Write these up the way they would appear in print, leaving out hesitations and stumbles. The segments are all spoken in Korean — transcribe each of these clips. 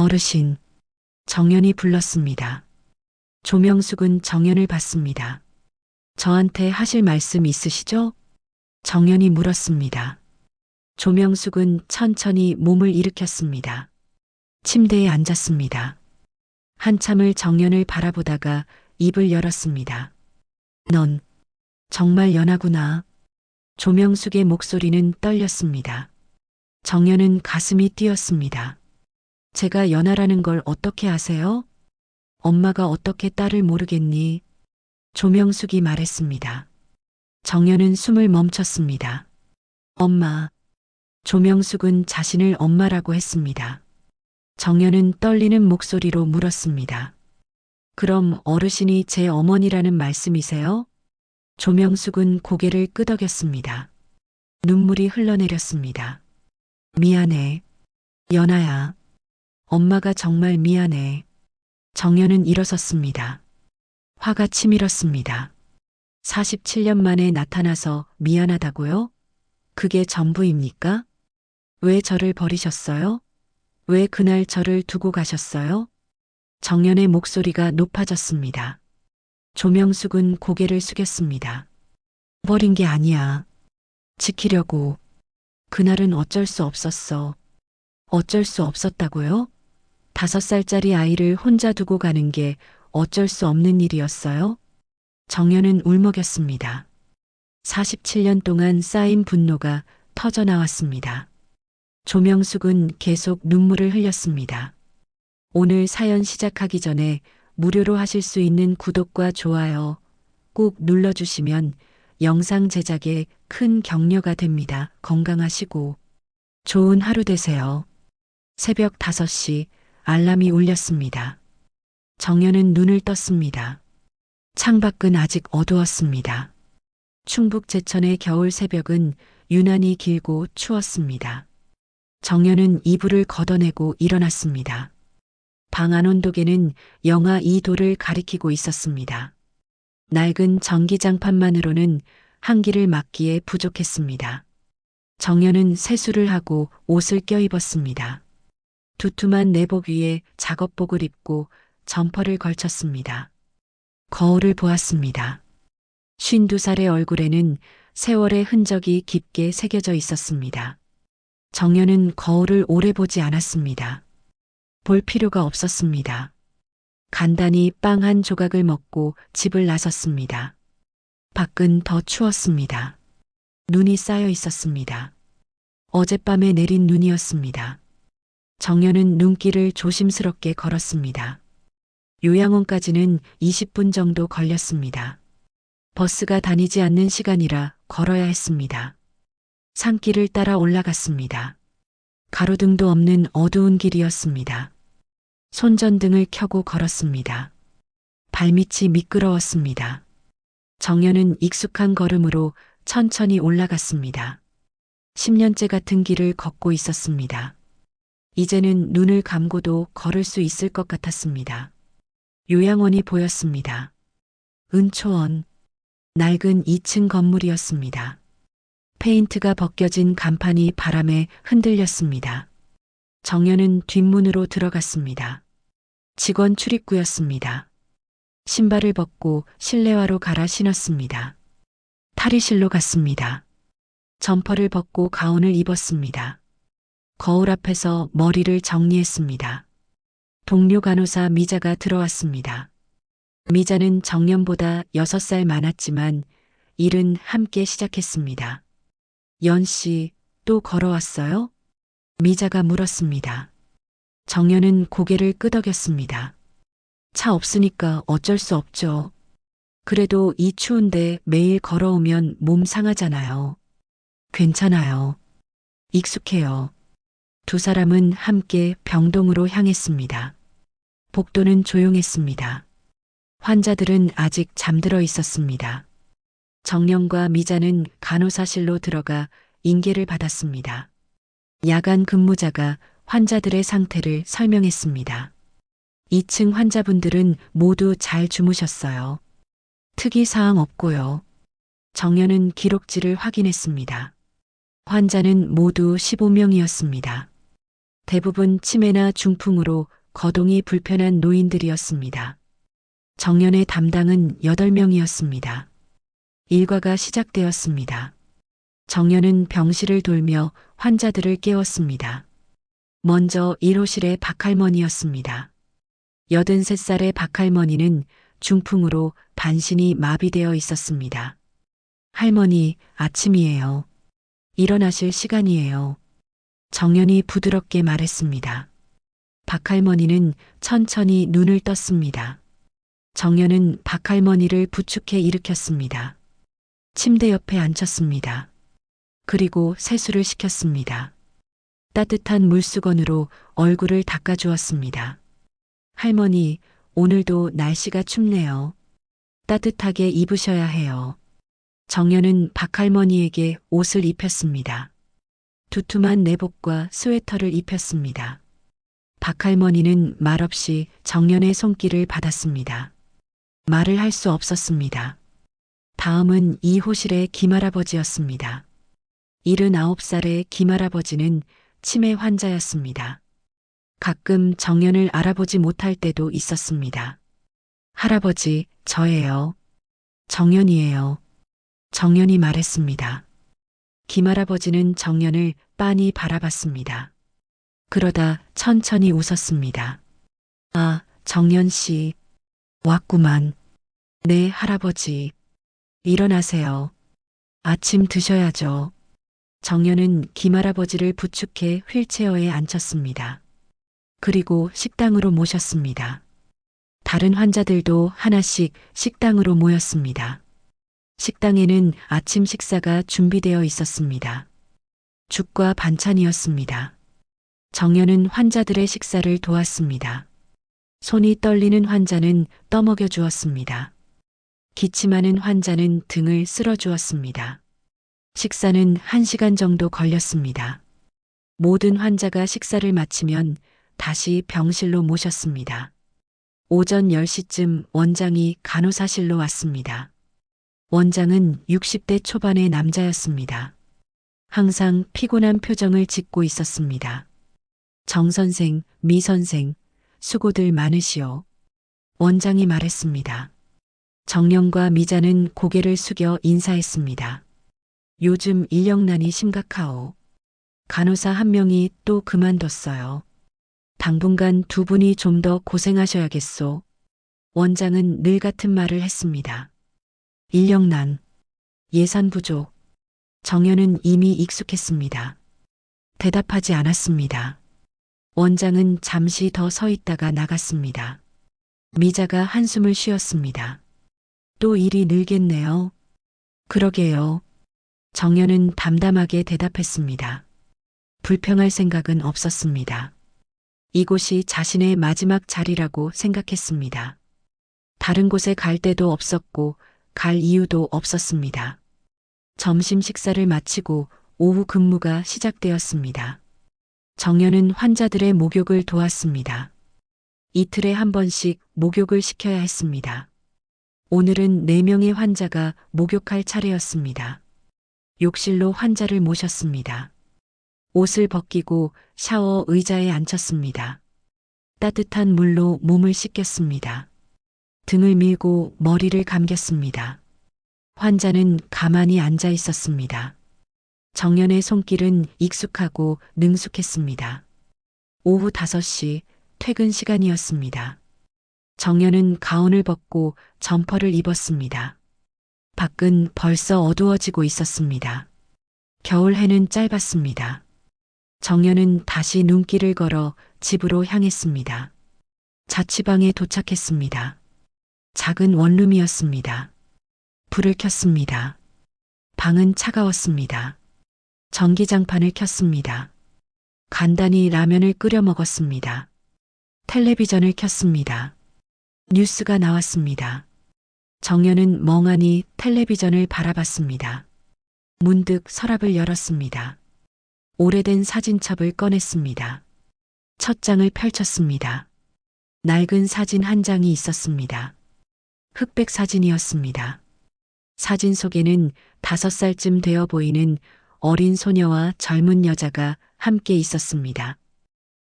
어르신, 정연이 불렀습니다. 조명숙은 정연을 봤습니다. 저한테 하실 말씀 있으시죠? 정연이 물었습니다. 조명숙은 천천히 몸을 일으켰습니다. 침대에 앉았습니다. 한참을 정연을 바라보다가 입을 열었습니다. 넌 정말 연하구나. 조명숙의 목소리는 떨렸습니다. 정연은 가슴이 뛰었습니다. 제가 연하라는 걸 어떻게 아세요? 엄마가 어떻게 딸을 모르겠니? 조명숙이 말했습니다. 정연은 숨을 멈췄습니다. 엄마. 조명숙은 자신을 엄마라고 했습니다. 정연은 떨리는 목소리로 물었습니다. 그럼 어르신이 제 어머니라는 말씀이세요? 조명숙은 고개를 끄덕였습니다. 눈물이 흘러내렸습니다. 미안해. 연아야. 엄마가 정말 미안해. 정연은 일어섰습니다. 화가 치밀었습니다. 47년 만에 나타나서 미안하다고요? 그게 전부입니까? 왜 저를 버리셨어요? 왜 그날 저를 두고 가셨어요? 정연의 목소리가 높아졌습니다. 조명숙은 고개를 숙였습니다. 버린 게 아니야. 지키려고. 그날은 어쩔 수 없었어. 어쩔 수 없었다고요? 5살짜리 아이를 혼자 두고 가는 게 어쩔 수 없는 일이었어요? 정연은 울먹였습니다. 47년 동안 쌓인 분노가 터져나왔습니다. 조명숙은 계속 눈물을 흘렸습니다. 오늘 사연 시작하기 전에 무료로 하실 수 있는 구독과 좋아요 꼭 눌러주시면 영상 제작에 큰 격려가 됩니다. 건강하시고 좋은 하루 되세요. 새벽 5시 알람이 울렸습니다. 정연은 눈을 떴습니다. 창밖은 아직 어두웠습니다. 충북 제천의 겨울 새벽은 유난히 길고 추웠습니다. 정연은 이불을 걷어내고 일어났습니다. 방 안 온도계는 영하 2도를 가리키고 있었습니다. 낡은 전기장판만으로는 한기를 막기에 부족했습니다. 정연은 세수를 하고 옷을 껴입었습니다. 두툼한 내복 위에 작업복을 입고 점퍼를 걸쳤습니다. 거울을 보았습니다. 52살의 얼굴에는 세월의 흔적이 깊게 새겨져 있었습니다. 정연은 거울을 오래 보지 않았습니다. 볼 필요가 없었습니다. 간단히 빵 한 조각을 먹고 집을 나섰습니다. 밖은 더 추웠습니다. 눈이 쌓여 있었습니다. 어젯밤에 내린 눈이었습니다. 정연은 눈길을 조심스럽게 걸었습니다. 요양원까지는 20분 정도 걸렸습니다. 버스가 다니지 않는 시간이라 걸어야 했습니다. 산길을 따라 올라갔습니다. 가로등도 없는 어두운 길이었습니다. 손전등을 켜고 걸었습니다. 발밑이 미끄러웠습니다. 정연은 익숙한 걸음으로 천천히 올라갔습니다. 10년째 같은 길을 걷고 있었습니다. 이제는 눈을 감고도 걸을 수 있을 것 같았습니다. 요양원이 보였습니다. 은초원, 낡은 2층 건물이었습니다. 페인트가 벗겨진 간판이 바람에 흔들렸습니다. 정연은 뒷문으로 들어갔습니다. 직원 출입구였습니다. 신발을 벗고 실내화로 갈아 신었습니다. 탈의실로 갔습니다. 점퍼를 벗고 가운을 입었습니다. 거울 앞에서 머리를 정리했습니다. 동료 간호사 미자가 들어왔습니다. 미자는 정연보다 6살 많았지만 일은 함께 시작했습니다. 연 씨, 또 걸어왔어요? 미자가 물었습니다. 정연은 고개를 끄덕였습니다. 차 없으니까 어쩔 수 없죠. 그래도 이 추운데 매일 걸어오면 몸 상하잖아요. 괜찮아요. 익숙해요. 두 사람은 함께 병동으로 향했습니다. 복도는 조용했습니다. 환자들은 아직 잠들어 있었습니다. 정연과 미자는 간호사실로 들어가 인계를 받았습니다. 야간 근무자가 환자들의 상태를 설명했습니다. 2층 환자분들은 모두 잘 주무셨어요. 특이사항 없고요. 정연은 기록지를 확인했습니다. 환자는 모두 15명이었습니다. 대부분 치매나 중풍으로 거동이 불편한 노인들이었습니다. 정년의 담당은 8명이었습니다. 일과가 시작되었습니다. 정년은 병실을 돌며 환자들을 깨웠습니다. 먼저 1호실의 박할머니였습니다. 83살의 박할머니는 중풍으로 반신이 마비되어 있었습니다. 할머니, 아침이에요. 일어나실 시간이에요. 정연이 부드럽게 말했습니다. 박할머니는 천천히 눈을 떴습니다. 정연은 박할머니를 부축해 일으켰습니다. 침대 옆에 앉혔습니다. 그리고 세수를 시켰습니다. 따뜻한 물수건으로 얼굴을 닦아주었습니다. 할머니, 오늘도 날씨가 춥네요. 따뜻하게 입으셔야 해요. 정연은 박할머니에게 옷을 입혔습니다. 두툼한 내복과 스웨터를 입혔습니다. 박할머니는 말없이 정연의 손길을 받았습니다. 말을 할 수 없었습니다. 다음은 이호실의 김할아버지였습니다. 79살의 김할아버지는 치매 환자였습니다. 가끔 정연을 알아보지 못할 때도 있었습니다. 할아버지, 저예요. 정연이에요. 정연이 말했습니다. 김할아버지는 정연을 빤히 바라봤습니다. 그러다 천천히 웃었습니다. 아, 정연 씨. 왔구만. 네, 할아버지. 일어나세요. 아침 드셔야죠. 정연은 김할아버지를 부축해 휠체어에 앉혔습니다. 그리고 식당으로 모셨습니다. 다른 환자들도 하나씩 식당으로 모였습니다. 식당에는 아침 식사가 준비되어 있었습니다. 죽과 반찬이었습니다. 정연은 환자들의 식사를 도왔습니다. 손이 떨리는 환자는 떠먹여 주었습니다. 기침하는 환자는 등을 쓸어 주었습니다. 식사는 1시간 정도 걸렸습니다. 모든 환자가 식사를 마치면 다시 병실로 모셨습니다. 오전 10시쯤 원장이 간호사실로 왔습니다. 원장은 60대 초반의 남자였습니다. 항상 피곤한 표정을 짓고 있었습니다. 정 선생, 미 선생, 수고들 많으시오. 원장이 말했습니다. 정연과 미자는 고개를 숙여 인사했습니다. 요즘 인력난이 심각하오. 간호사 1명이 또 그만뒀어요. 당분간 2분이 좀 더 고생하셔야겠소. 원장은 늘 같은 말을 했습니다. 인력난, 예산 부족. 정연은 이미 익숙했습니다. 대답하지 않았습니다. 원장은 잠시 더 서 있다가 나갔습니다. 미자가 한숨을 쉬었습니다. 또 일이 늘겠네요. 그러게요. 정연은 담담하게 대답했습니다. 불평할 생각은 없었습니다. 이곳이 자신의 마지막 자리라고 생각했습니다. 다른 곳에 갈 데도 없었고 갈 이유도 없었습니다. 점심 식사를 마치고 오후 근무가 시작되었습니다. 정연은 환자들의 목욕을 도왔습니다. 이틀에 한 번씩 목욕을 시켜야 했습니다. 오늘은 4명의 환자가 목욕할 차례였습니다. 욕실로 환자를 모셨습니다. 옷을 벗기고 샤워 의자에 앉혔습니다. 따뜻한 물로 몸을 씻겼습니다. 등을 밀고 머리를 감겼습니다. 환자는 가만히 앉아 있었습니다. 정연의 손길은 익숙하고 능숙했습니다. 오후 5시 퇴근 시간이었습니다. 정연은 가운을 벗고 점퍼를 입었습니다. 밖은 벌써 어두워지고 있었습니다. 겨울 해는 짧았습니다. 정연은 다시 눈길을 걸어 집으로 향했습니다. 자취방에 도착했습니다. 작은 원룸이었습니다. 불을 켰습니다. 방은 차가웠습니다. 전기장판을 켰습니다. 간단히 라면을 끓여 먹었습니다. 텔레비전을 켰습니다. 뉴스가 나왔습니다. 정연은 멍하니 텔레비전을 바라봤습니다. 문득 서랍을 열었습니다. 오래된 사진첩을 꺼냈습니다. 첫 장을 펼쳤습니다. 낡은 사진 한 장이 있었습니다. 흑백 사진이었습니다. 사진 속에는 5살쯤 되어 보이는 어린 소녀와 젊은 여자가 함께 있었습니다.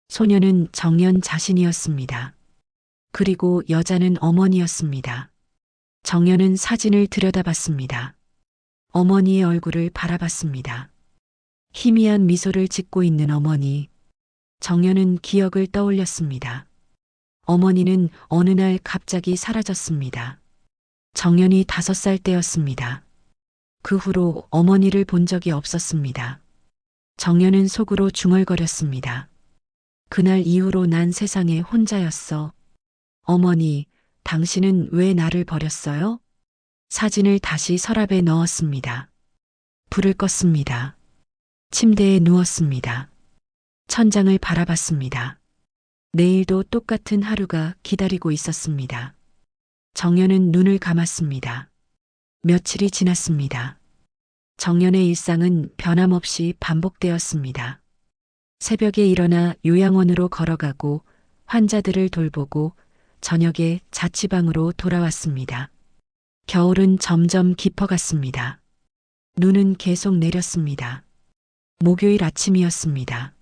소녀는 정연 자신이었습니다. 그리고 여자는 어머니였습니다. 정연은 사진을 들여다봤습니다. 어머니의 얼굴을 바라봤습니다. 희미한 미소를 짓고 있는 어머니. 정연은 기억을 떠올렸습니다. 어머니는 어느 날 갑자기 사라졌습니다. 정연이 5살 때였습니다. 그 후로 어머니를 본 적이 없었습니다. 정연은 속으로 중얼거렸습니다. 그날 이후로 난 세상에 혼자였어. 어머니, 당신은 왜 나를 버렸어요? 사진을 다시 서랍에 넣었습니다. 불을 껐습니다. 침대에 누웠습니다. 천장을 바라봤습니다. 내일도 똑같은 하루가 기다리고 있었습니다. 정연은 눈을 감았습니다. 며칠이 지났습니다. 정연의 일상은 변함없이 반복되었습니다. 새벽에 일어나 요양원으로 걸어가고 환자들을 돌보고 저녁에 자취방으로 돌아왔습니다. 겨울은 점점 깊어갔습니다. 눈은 계속 내렸습니다. 목요일 아침이었습니다.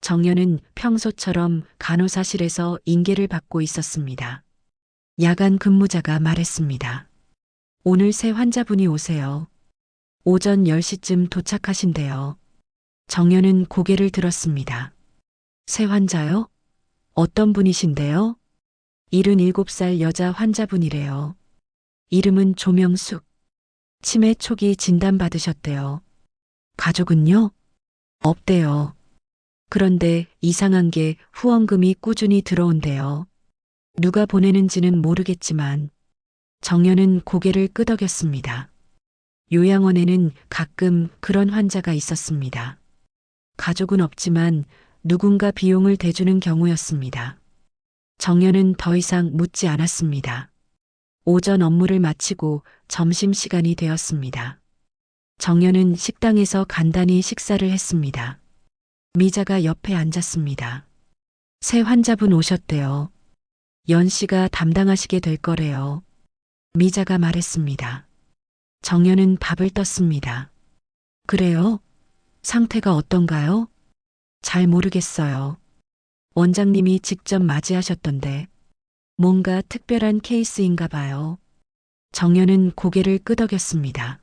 정연은 평소처럼 간호사실에서 인계를 받고 있었습니다. 야간 근무자가 말했습니다. 오늘 새 환자분이 오세요. 오전 10시쯤 도착하신대요. 정연은 고개를 들었습니다. 새 환자요? 어떤 분이신데요? 77살 여자 환자분이래요. 이름은 조명숙. 치매 초기 진단받으셨대요. 가족은요? 없대요. 그런데 이상한 게 후원금이 꾸준히 들어온대요. 누가 보내는지는 모르겠지만 정연은 고개를 끄덕였습니다. 요양원에는 가끔 그런 환자가 있었습니다. 가족은 없지만 누군가 비용을 대주는 경우였습니다. 정연은 더 이상 묻지 않았습니다. 오전 업무를 마치고 점심시간이 되었습니다. 정연은 식당에서 간단히 식사를 했습니다. 미자가 옆에 앉았습니다. 새 환자분 오셨대요. 연 씨가 담당하시게 될 거래요. 미자가 말했습니다. 정연은 밥을 떴습니다. 그래요? 상태가 어떤가요? 잘 모르겠어요. 원장님이 직접 맞이하셨던데 뭔가 특별한 케이스인가 봐요. 정연은 고개를 끄덕였습니다.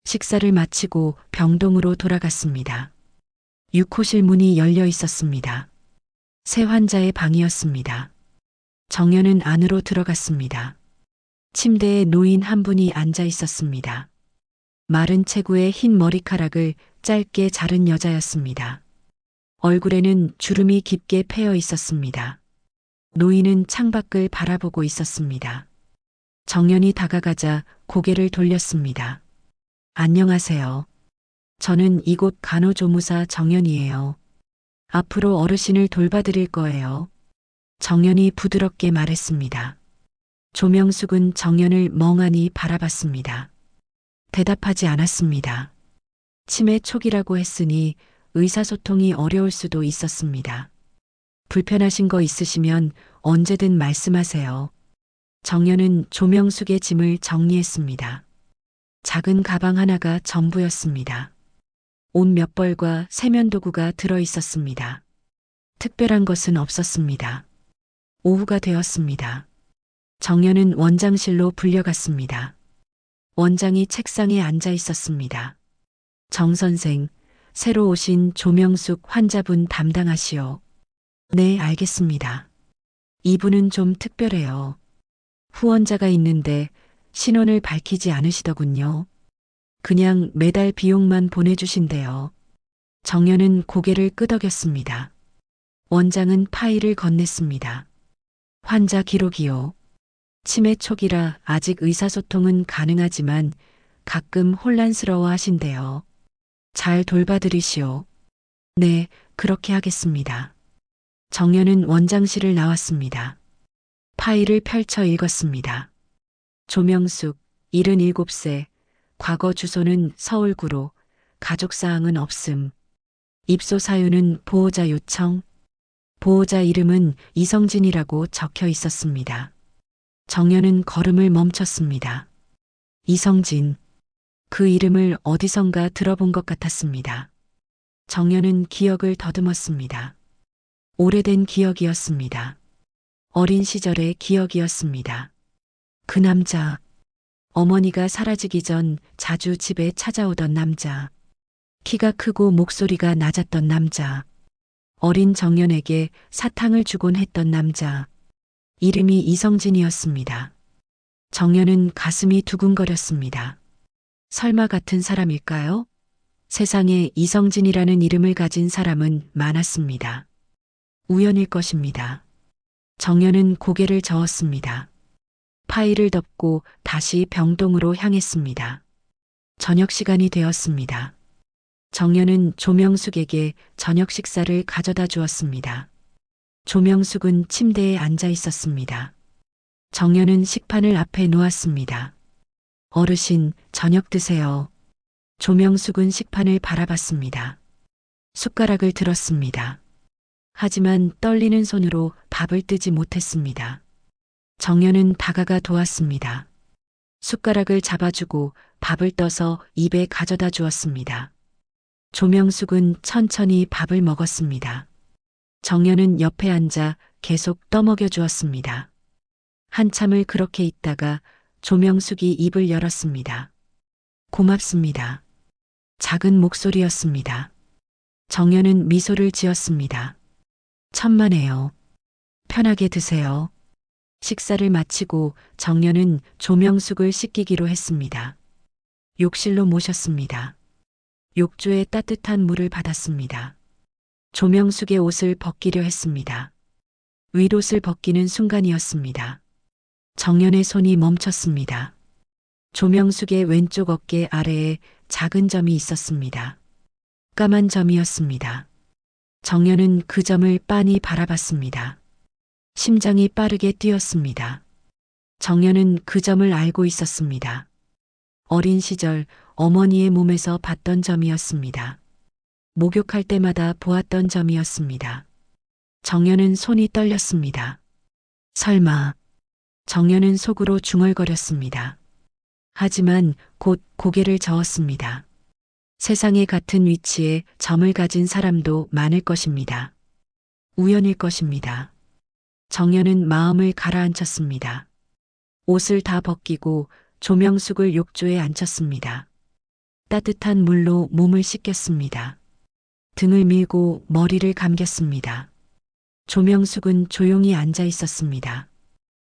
식사를 마치고 병동으로 돌아갔습니다. 6호실 문이 열려 있었습니다. 새 환자의 방이었습니다. 정연은 안으로 들어갔습니다. 침대에 노인 한 분이 앉아 있었습니다. 마른 체구의 흰 머리카락을 짧게 자른 여자였습니다. 얼굴에는 주름이 깊게 패여 있었습니다. 노인은 창밖을 바라보고 있었습니다. 정연이 다가가자 고개를 돌렸습니다. 안녕하세요. 저는 이곳 간호조무사 정연이에요. 앞으로 어르신을 돌봐드릴 거예요. 정연이 부드럽게 말했습니다. 조명숙은 정연을 멍하니 바라봤습니다. 대답하지 않았습니다. 치매 초기라고 했으니 의사소통이 어려울 수도 있었습니다. 불편하신 거 있으시면 언제든 말씀하세요. 정연은 조명숙의 짐을 정리했습니다. 작은 가방 하나가 전부였습니다. 옷 몇 벌과 세면도구가 들어 있었습니다. 특별한 것은 없었습니다. 오후가 되었습니다. 정연은 원장실로 불려갔습니다. 원장이 책상에 앉아 있었습니다. 정 선생, 새로 오신 조명숙 환자분 담당하시오. 네, 알겠습니다. 이분은 좀 특별해요. 후원자가 있는데 신원을 밝히지 않으시더군요. 그냥 매달 비용만 보내주신대요. 정연은 고개를 끄덕였습니다. 원장은 파일을 건넸습니다. 환자 기록이요. 치매 초기라 아직 의사소통은 가능하지만 가끔 혼란스러워 하신대요. 잘 돌봐드리시오. 네, 그렇게 하겠습니다. 정연은 원장실을 나왔습니다. 파일을 펼쳐 읽었습니다. 조명숙, 77세, 과거 주소는 서울구로, 가족사항은 없음. 입소 사유는 보호자 요청. 보호자 이름은 이성진이라고 적혀 있었습니다. 정연은 걸음을 멈췄습니다. 이성진. 그 이름을 어디선가 들어본 것 같았습니다. 정연은 기억을 더듬었습니다. 오래된 기억이었습니다. 어린 시절의 기억이었습니다. 그 남자, 어머니가 사라지기 전 자주 집에 찾아오던 남자, 키가 크고 목소리가 낮았던 남자, 어린 정연에게 사탕을 주곤 했던 남자, 이름이 이성진이었습니다. 정연은 가슴이 두근거렸습니다. 설마 같은 사람일까요? 세상에 이성진이라는 이름을 가진 사람은 많았습니다. 우연일 것입니다. 정연은 고개를 저었습니다. 파일을 덮고 다시 병동으로 향했습니다. 저녁 시간이 되었습니다. 정연은 조명숙에게 저녁 식사를 가져다 주었습니다. 조명숙은 침대에 앉아 있었습니다. 정연은 식판을 앞에 놓았습니다. 어르신, 저녁 드세요. 조명숙은 식판을 바라봤습니다. 숟가락을 들었습니다. 하지만 떨리는 손으로 밥을 뜨지 못했습니다. 정연은 다가가 도왔습니다. 숟가락을 잡아주고 밥을 떠서 입에 가져다 주었습니다. 조명숙은 천천히 밥을 먹었습니다. 정연은 옆에 앉아 계속 떠먹여 주었습니다. 한참을 그렇게 있다가 조명숙이 입을 열었습니다. 고맙습니다. 작은 목소리였습니다. 정연은 미소를 지었습니다. 천만에요. 편하게 드세요. 식사를 마치고 정연은 조명숙을 씻기기로 했습니다. 욕실로 모셨습니다. 욕조에 따뜻한 물을 받았습니다. 조명숙의 옷을 벗기려 했습니다. 윗옷을 벗기는 순간이었습니다. 정연의 손이 멈췄습니다. 조명숙의 왼쪽 어깨 아래에 작은 점이 있었습니다. 까만 점이었습니다. 정연은 그 점을 빤히 바라봤습니다. 심장이 빠르게 뛰었습니다. 정연은 그 점을 알고 있었습니다. 어린 시절 어머니의 몸에서 봤던 점이었습니다. 목욕할 때마다 보았던 점이었습니다. 정연은 손이 떨렸습니다. 설마. 정연은 속으로 중얼거렸습니다. 하지만 곧 고개를 저었습니다. 세상에 같은 위치에 점을 가진 사람도 많을 것입니다. 우연일 것입니다. 정연은 마음을 가라앉혔습니다. 옷을 다 벗기고 조명숙을 욕조에 앉혔습니다. 따뜻한 물로 몸을 씻겼습니다. 등을 밀고 머리를 감겼습니다. 조명숙은 조용히 앉아 있었습니다.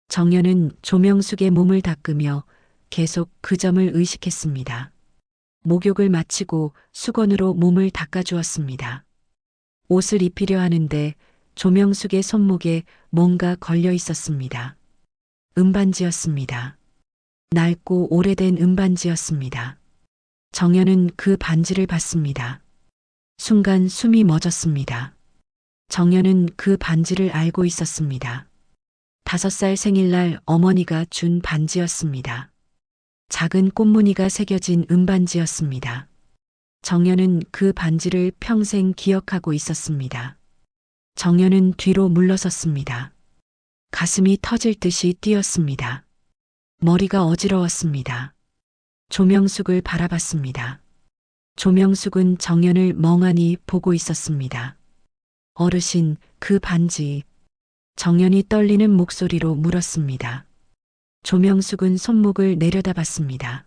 정연은 조명숙의 몸을 닦으며 계속 그 점을 의식했습니다. 목욕을 마치고 수건으로 몸을 닦아주었습니다. 옷을 입히려 하는데 조명숙의 손목에 뭔가 걸려 있었습니다. 은반지였습니다. 낡고 오래된 은반지였습니다. 정연은 그 반지를 봤습니다. 순간 숨이 멎었습니다. 정연은 그 반지를 알고 있었습니다. 5살 생일날 어머니가 준 반지였습니다. 작은 꽃무늬가 새겨진 은반지였습니다. 정연은 그 반지를 평생 기억하고 있었습니다. 정연은 뒤로 물러섰습니다. 가슴이 터질 듯이 뛰었습니다. 머리가 어지러웠습니다. 조명숙을 바라봤습니다. 조명숙은 정연을 멍하니 보고 있었습니다. 어르신, 그 반지. 정연이 떨리는 목소리로 물었습니다. 조명숙은 손목을 내려다봤습니다.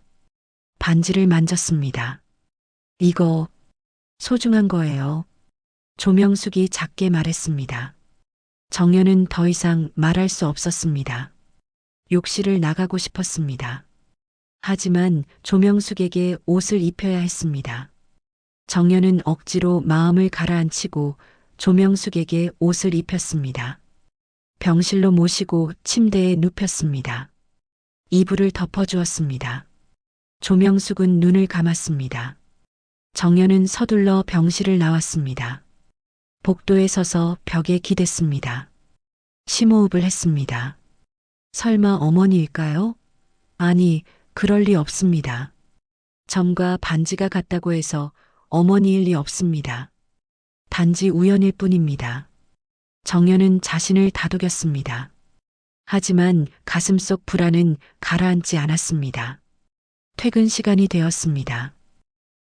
반지를 만졌습니다. 이거 소중한 거예요. 조명숙이 작게 말했습니다. 정연은 더 이상 말할 수 없었습니다. 욕실을 나가고 싶었습니다. 하지만 조명숙에게 옷을 입혀야 했습니다. 정연은 억지로 마음을 가라앉히고 조명숙에게 옷을 입혔습니다. 병실로 모시고 침대에 눕혔습니다. 이불을 덮어주었습니다. 조명숙은 눈을 감았습니다. 정연은 서둘러 병실을 나왔습니다. 복도에 서서 벽에 기댔습니다. 심호흡을 했습니다. 설마 어머니일까요? 아니, 그럴 리 없습니다. 점과 반지가 같다고 해서 어머니일 리 없습니다. 단지 우연일 뿐입니다. 정연은 자신을 다독였습니다. 하지만 가슴속 불안은 가라앉지 않았습니다. 퇴근 시간이 되었습니다.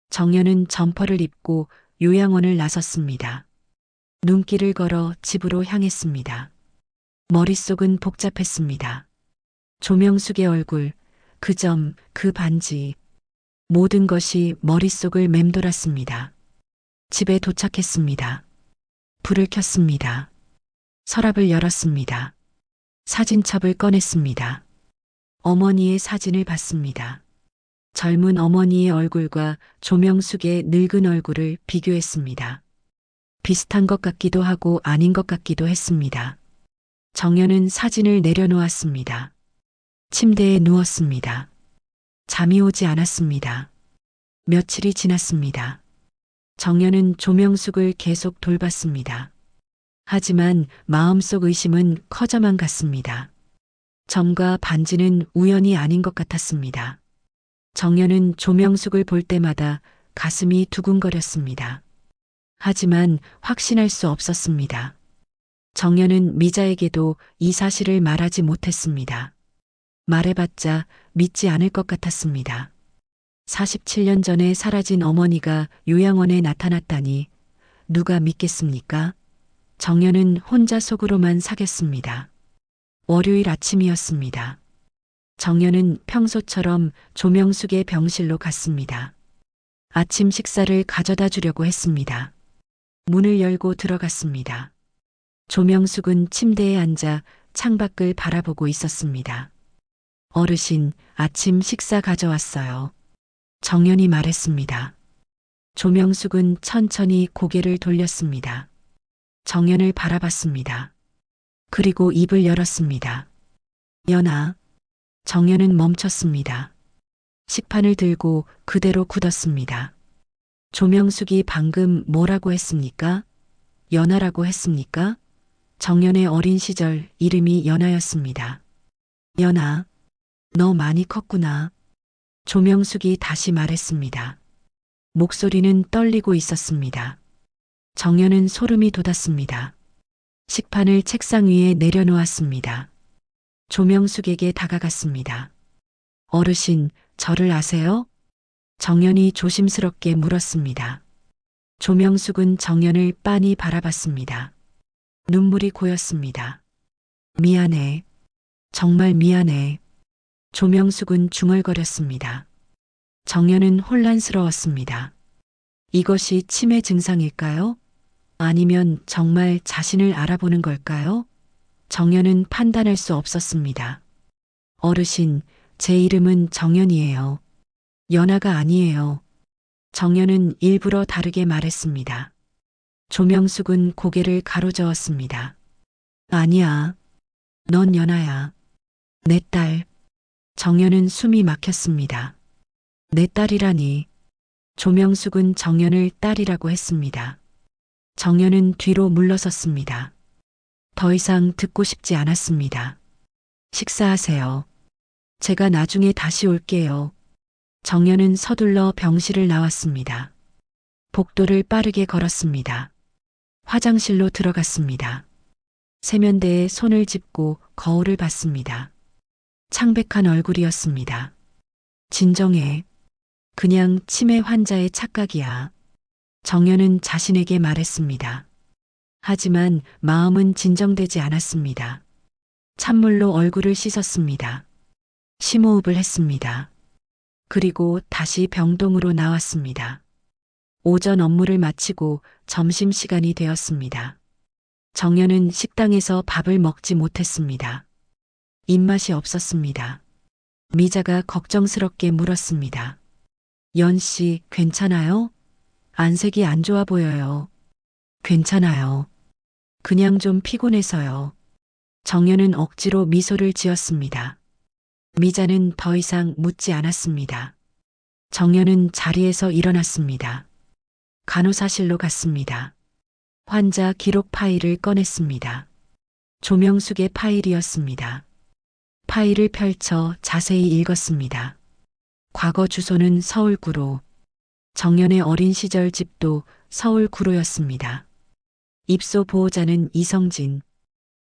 정연은 점퍼를 입고 요양원을 나섰습니다. 눈길을 걸어 집으로 향했습니다. 머릿속은 복잡했습니다. 조명숙의 얼굴, 그 점, 그 반지, 모든 것이 머릿속을 맴돌았습니다. 집에 도착했습니다. 불을 켰습니다. 서랍을 열었습니다. 사진첩을 꺼냈습니다. 어머니의 사진을 봤습니다. 젊은 어머니의 얼굴과 조명숙의 늙은 얼굴을 비교했습니다. 비슷한 것 같기도 하고 아닌 것 같기도 했습니다. 정연은 사진을 내려놓았습니다. 침대에 누웠습니다. 잠이 오지 않았습니다. 며칠이 지났습니다. 정연은 조명숙을 계속 돌봤습니다. 하지만 마음속 의심은 커져만 갔습니다. 점과 반지는 우연이 아닌 것 같았습니다. 정연은 조명숙을 볼 때마다 가슴이 두근거렸습니다. 하지만 확신할 수 없었습니다. 정연은 미자에게도 이 사실을 말하지 못했습니다. 말해봤자 믿지 않을 것 같았습니다. 47년 전에 사라진 어머니가 요양원에 나타났다니 누가 믿겠습니까? 정연은 혼자 속으로만 사겼습니다. 월요일 아침이었습니다. 정연은 평소처럼 조명숙의 병실로 갔습니다. 아침 식사를 가져다 주려고 했습니다. 문을 열고 들어갔습니다. 조명숙은 침대에 앉아 창밖을 바라보고 있었습니다. 어르신, 아침 식사 가져왔어요. 정연이 말했습니다. 조명숙은 천천히 고개를 돌렸습니다. 정연을 바라봤습니다. 그리고 입을 열었습니다. 연아. 정연은 멈췄습니다. 식판을 들고 그대로 굳었습니다. 조명숙이 방금 뭐라고 했습니까? 연아라고 했습니까? 정연의 어린 시절 이름이 연아였습니다. 연아, 너 많이 컸구나. 조명숙이 다시 말했습니다. 목소리는 떨리고 있었습니다. 정연은 소름이 돋았습니다. 식판을 책상 위에 내려놓았습니다. 조명숙에게 다가갔습니다. 어르신, 저를 아세요? 정연이 조심스럽게 물었습니다. 조명숙은 정연을 빤히 바라봤습니다. 눈물이 고였습니다. 미안해. 정말 미안해. 조명숙은 중얼거렸습니다. 정연은 혼란스러웠습니다. 이것이 치매 증상일까요? 아니면 정말 자신을 알아보는 걸까요? 정연은 판단할 수 없었습니다. 어르신, 제 이름은 정연이에요. 연아가 아니에요. 정연은 일부러 다르게 말했습니다. 조명숙은 고개를 가로저었습니다. 아니야. 넌 연아야. 내 딸. 정연은 숨이 막혔습니다. 내 딸이라니. 조명숙은 정연을 딸이라고 했습니다. 정연은 뒤로 물러섰습니다. 더 이상 듣고 싶지 않았습니다. 식사하세요. 제가 나중에 다시 올게요. 정연은 서둘러 병실을 나왔습니다. 복도를 빠르게 걸었습니다. 화장실로 들어갔습니다. 세면대에 손을 짚고 거울을 봤습니다. 창백한 얼굴이었습니다. 진정해. 그냥 치매 환자의 착각이야. 정연은 자신에게 말했습니다. 하지만 마음은 진정되지 않았습니다. 찬물로 얼굴을 씻었습니다. 심호흡을 했습니다. 그리고 다시 병동으로 나왔습니다. 오전 업무를 마치고 점심시간이 되었습니다. 정연은 식당에서 밥을 먹지 못했습니다. 입맛이 없었습니다. 미자가 걱정스럽게 물었습니다. 연 씨, 괜찮아요? 안색이 안 좋아 보여요. 괜찮아요. 그냥 좀 피곤해서요. 정연은 억지로 미소를 지었습니다. 미자는 더 이상 묻지 않았습니다. 정연은 자리에서 일어났습니다. 간호사실로 갔습니다. 환자 기록 파일을 꺼냈습니다. 조명숙의 파일이었습니다. 파일을 펼쳐 자세히 읽었습니다. 과거 주소는 서울 구로. 정연의 어린 시절 집도 서울 구로였습니다. 입소 보호자는 이성진.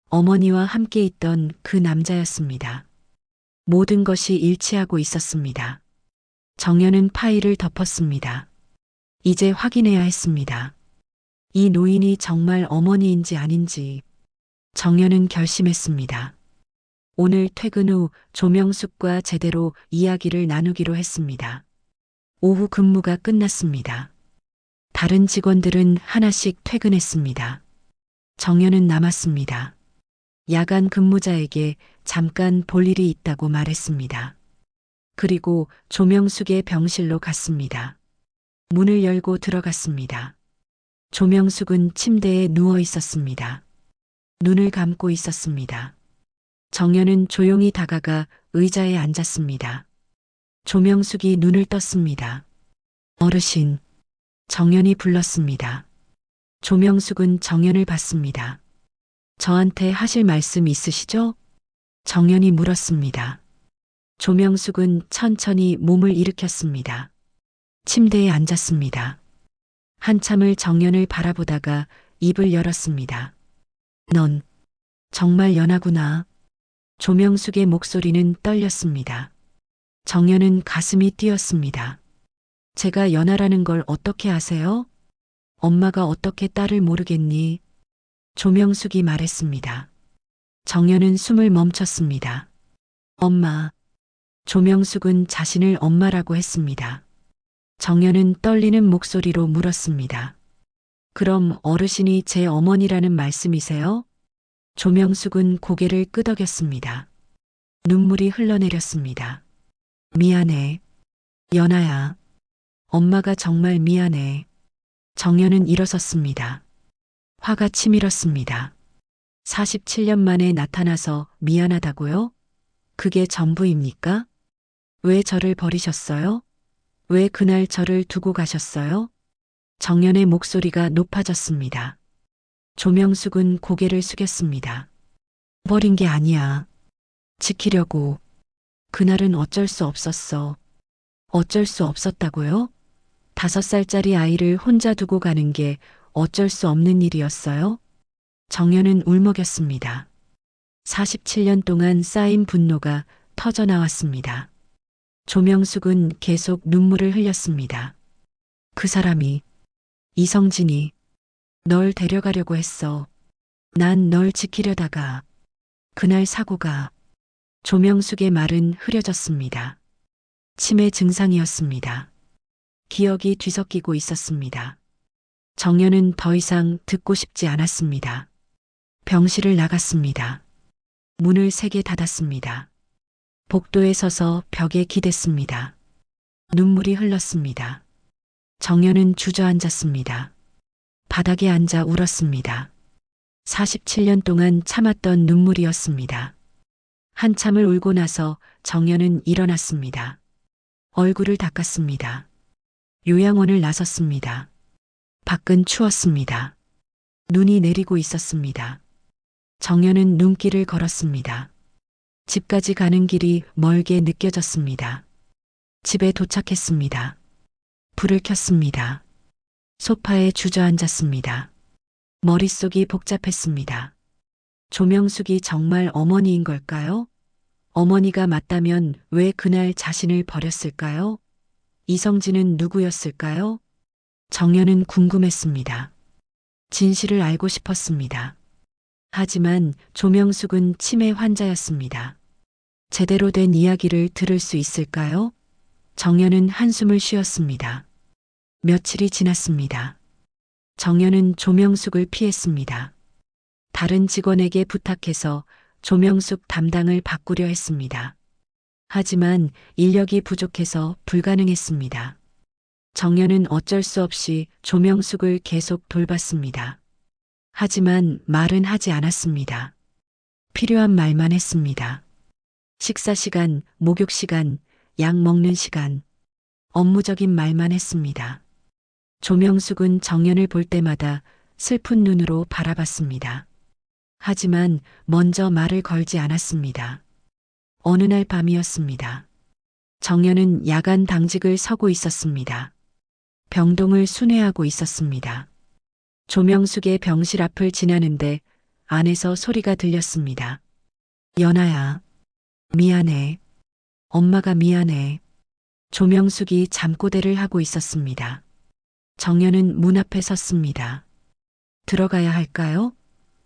어머니와 함께 있던 그 남자였습니다. 모든 것이 일치하고 있었습니다. 정연은 파일을 덮었습니다. 이제 확인해야 했습니다. 이 노인이 정말 어머니인지 아닌지 정연은 결심했습니다. 오늘 퇴근 후 조명숙과 제대로 이야기를 나누기로 했습니다. 오후 근무가 끝났습니다. 다른 직원들은 하나씩 퇴근했습니다. 정연은 남았습니다. 야간 근무자에게 잠깐 볼 일이 있다고 말했습니다. 그리고 조명숙의 병실로 갔습니다. 문을 열고 들어갔습니다. 조명숙은 침대에 누워 있었습니다. 눈을 감고 있었습니다. 정연은 조용히 다가가 의자에 앉았습니다. 조명숙이 눈을 떴습니다. 어르신, 정연이 불렀습니다. 조명숙은 정연을 봤습니다. 저한테 하실 말씀 있으시죠? 정연이 물었습니다. 조명숙은 천천히 몸을 일으켰습니다. 침대에 앉았습니다. 한참을 정연을 바라보다가 입을 열었습니다. 넌 정말 연하구나. 조명숙의 목소리는 떨렸습니다. 정연은 가슴이 뛰었습니다. 제가 연하라는 걸 어떻게 아세요? 엄마가 어떻게 딸을 모르겠니? 조명숙이 말했습니다. 정연은 숨을 멈췄습니다. 엄마. 조명숙은 자신을 엄마라고 했습니다. 정연은 떨리는 목소리로 물었습니다. 그럼 어르신이 제 어머니라는 말씀이세요? 조명숙은 고개를 끄덕였습니다. 눈물이 흘러내렸습니다. 미안해. 연아야. 엄마가 정말 미안해. 정연은 일어섰습니다. 화가 치밀었습니다. 47년 만에 나타나서 미안하다고요? 그게 전부입니까? 왜 저를 버리셨어요? 왜 그날 저를 두고 가셨어요? 정연의 목소리가 높아졌습니다. 조명숙은 고개를 숙였습니다. 버린 게 아니야. 지키려고. 그날은 어쩔 수 없었어. 어쩔 수 없었다고요? 5살짜리 아이를 혼자 두고 가는 게 어쩔 수 없는 일이었어요? 정연은 울먹였습니다. 47년 동안 쌓인 분노가 터져 나왔습니다. 조명숙은 계속 눈물을 흘렸습니다. 그 사람이, 이성진이, 널 데려가려고 했어. 난 널 지키려다가. 그날 사고가. 조명숙의 말은 흐려졌습니다. 치매 증상이었습니다. 기억이 뒤섞이고 있었습니다. 정연은 더 이상 듣고 싶지 않았습니다. 병실을 나갔습니다. 문을 3개 닫았습니다. 복도에 서서 벽에 기댔습니다. 눈물이 흘렀습니다. 정연은 주저앉았습니다. 바닥에 앉아 울었습니다. 47년 동안 참았던 눈물이었습니다. 한참을 울고 나서 정연은 일어났습니다. 얼굴을 닦았습니다. 요양원을 나섰습니다. 밖은 추웠습니다. 눈이 내리고 있었습니다. 정연은 눈길을 걸었습니다. 집까지 가는 길이 멀게 느껴졌습니다. 집에 도착했습니다. 불을 켰습니다. 소파에 주저앉았습니다. 머릿속이 복잡했습니다. 조명숙이 정말 어머니인 걸까요? 어머니가 맞다면 왜 그날 자신을 버렸을까요? 이성진은 누구였을까요? 정연은 궁금했습니다. 진실을 알고 싶었습니다. 하지만 조명숙은 치매 환자였습니다. 제대로 된 이야기를 들을 수 있을까요? 정연은 한숨을 쉬었습니다. 며칠이 지났습니다. 정연은 조명숙을 피했습니다. 다른 직원에게 부탁해서 조명숙 담당을 바꾸려 했습니다. 하지만 인력이 부족해서 불가능했습니다. 정연은 어쩔 수 없이 조명숙을 계속 돌봤습니다. 하지만 말은 하지 않았습니다. 필요한 말만 했습니다. 식사 시간, 목욕 시간, 약 먹는 시간, 업무적인 말만 했습니다. 조명숙은 정연을 볼 때마다 슬픈 눈으로 바라봤습니다. 하지만 먼저 말을 걸지 않았습니다. 어느 날 밤이었습니다. 정연은 야간 당직을 서고 있었습니다. 병동을 순회하고 있었습니다. 조명숙의 병실 앞을 지나는데 안에서 소리가 들렸습니다. 연아야, 미안해. 엄마가 미안해. 조명숙이 잠꼬대를 하고 있었습니다. 정연은 문 앞에 섰습니다. 들어가야 할까요?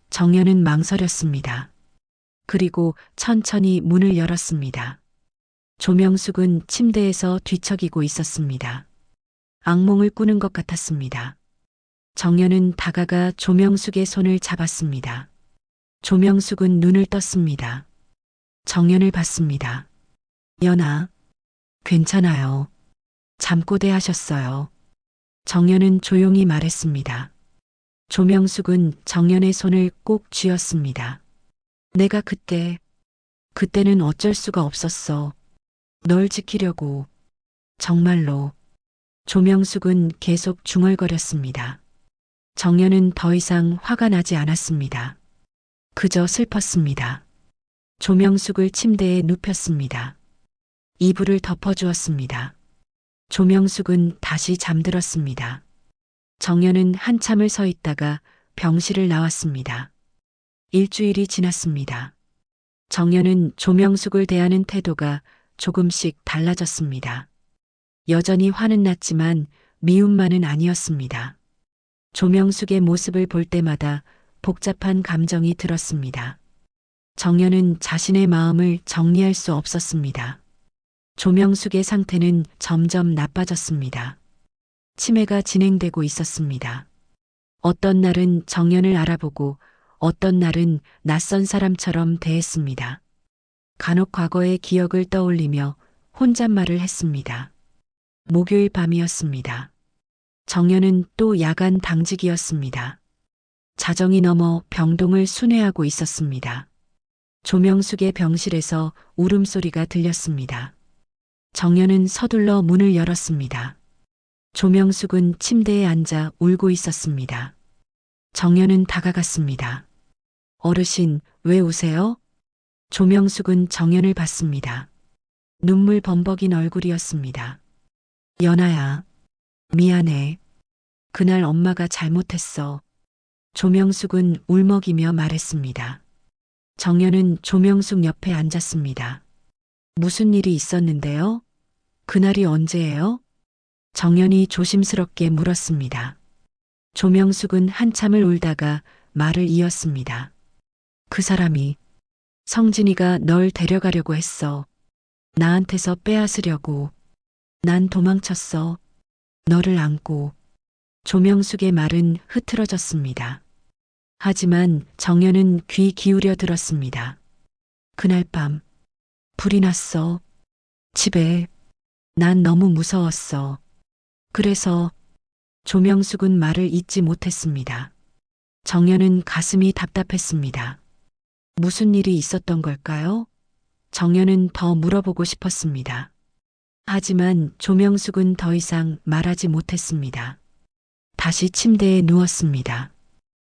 정연은 망설였습니다. 그리고 천천히 문을 열었습니다. 조명숙은 침대에서 뒤척이고 있었습니다. 악몽을 꾸는 것 같았습니다. 정연은 다가가 조명숙의 손을 잡았습니다. 조명숙은 눈을 떴습니다. 정연을 봤습니다. 연아, 괜찮아요. 잠꼬대 하셨어요. 정연은 조용히 말했습니다. 조명숙은 정연의 손을 꼭 쥐었습니다. 내가 그때는 어쩔 수가 없었어. 널 지키려고. 정말로. 조명숙은 계속 중얼거렸습니다. 정연은 더 이상 화가 나지 않았습니다. 그저 슬펐습니다. 조명숙을 침대에 눕혔습니다. 이불을 덮어주었습니다. 조명숙은 다시 잠들었습니다. 정연은 한참을 서 있다가 병실을 나왔습니다. 일주일이 지났습니다. 정연은 조명숙을 대하는 태도가 조금씩 달라졌습니다. 여전히 화는 났지만 미움만은 아니었습니다. 조명숙의 모습을 볼 때마다 복잡한 감정이 들었습니다. 정연은 자신의 마음을 정리할 수 없었습니다. 조명숙의 상태는 점점 나빠졌습니다. 치매가 진행되고 있었습니다. 어떤 날은 정연을 알아보고 어떤 날은 낯선 사람처럼 대했습니다. 간혹 과거의 기억을 떠올리며 혼잣말을 했습니다. 목요일 밤이었습니다. 정연은 또 야간 당직이었습니다. 자정이 넘어 병동을 순회하고 있었습니다. 조명숙의 병실에서 울음소리가 들렸습니다. 정연은 서둘러 문을 열었습니다. 조명숙은 침대에 앉아 울고 있었습니다. 정연은 다가갔습니다. 어르신, 왜 우세요? 조명숙은 정연을 봤습니다. 눈물 범벅인 얼굴이었습니다. 연아야, 미안해. 그날 엄마가 잘못했어. 조명숙은 울먹이며 말했습니다. 정연은 조명숙 옆에 앉았습니다. 무슨 일이 있었는데요? 그날이 언제예요? 정연이 조심스럽게 물었습니다. 조명숙은 한참을 울다가 말을 이었습니다. 그 사람이 성진이가 널 데려가려고 했어. 나한테서 빼앗으려고. 난 도망쳤어. 너를 안고. 조명숙의 말은 흐트러졌습니다. 하지만 정연은 귀 기울여 들었습니다. 그날 밤 불이 났어. 집에. 난 너무 무서웠어. 그래서 조명숙은 말을 잇지 못했습니다. 정연은 가슴이 답답했습니다. 무슨 일이 있었던 걸까요? 정연은 더 물어보고 싶었습니다. 하지만 조명숙은 더 이상 말하지 못했습니다. 다시 침대에 누웠습니다.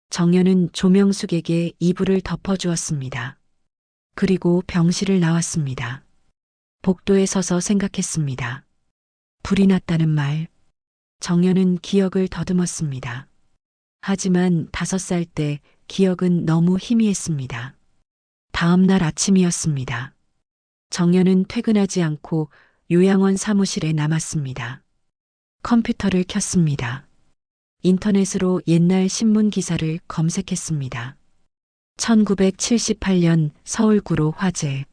정연은 조명숙에게 이불을 덮어주었습니다. 그리고 병실을 나왔습니다. 복도에 서서 생각했습니다. 불이 났다는 말. 정연은 기억을 더듬었습니다. 하지만 5살 때 기억은 너무 희미했습니다. 다음 날 아침이었습니다. 정연은 퇴근하지 않고 요양원 사무실에 남았습니다. 컴퓨터를 켰습니다. 인터넷으로 옛날 신문 기사를 검색했습니다. 1978년 서울구로 화재.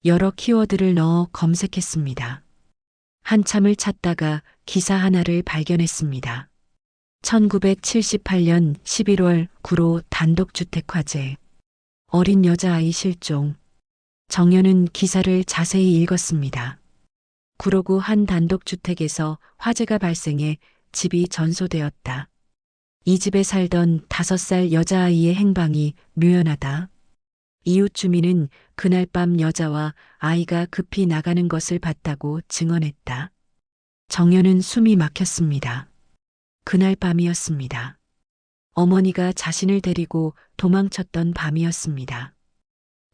여러 키워드를 넣어 검색했습니다. 한참을 찾다가 기사 하나를 발견했습니다. 1978년 11월 구로 단독주택 화재. 어린 여자아이 실종. 정연은 기사를 자세히 읽었습니다. 구로구 한 단독주택에서 화재가 발생해 집이 전소되었다. 이 집에 살던 5살 여자아이의 행방이 묘연하다. 이웃 주민은 그날 밤 여자와 아이가 급히 나가는 것을 봤다고 증언했다. 정연은 숨이 막혔습니다. 그날 밤이었습니다. 어머니가 자신을 데리고 도망쳤던 밤이었습니다.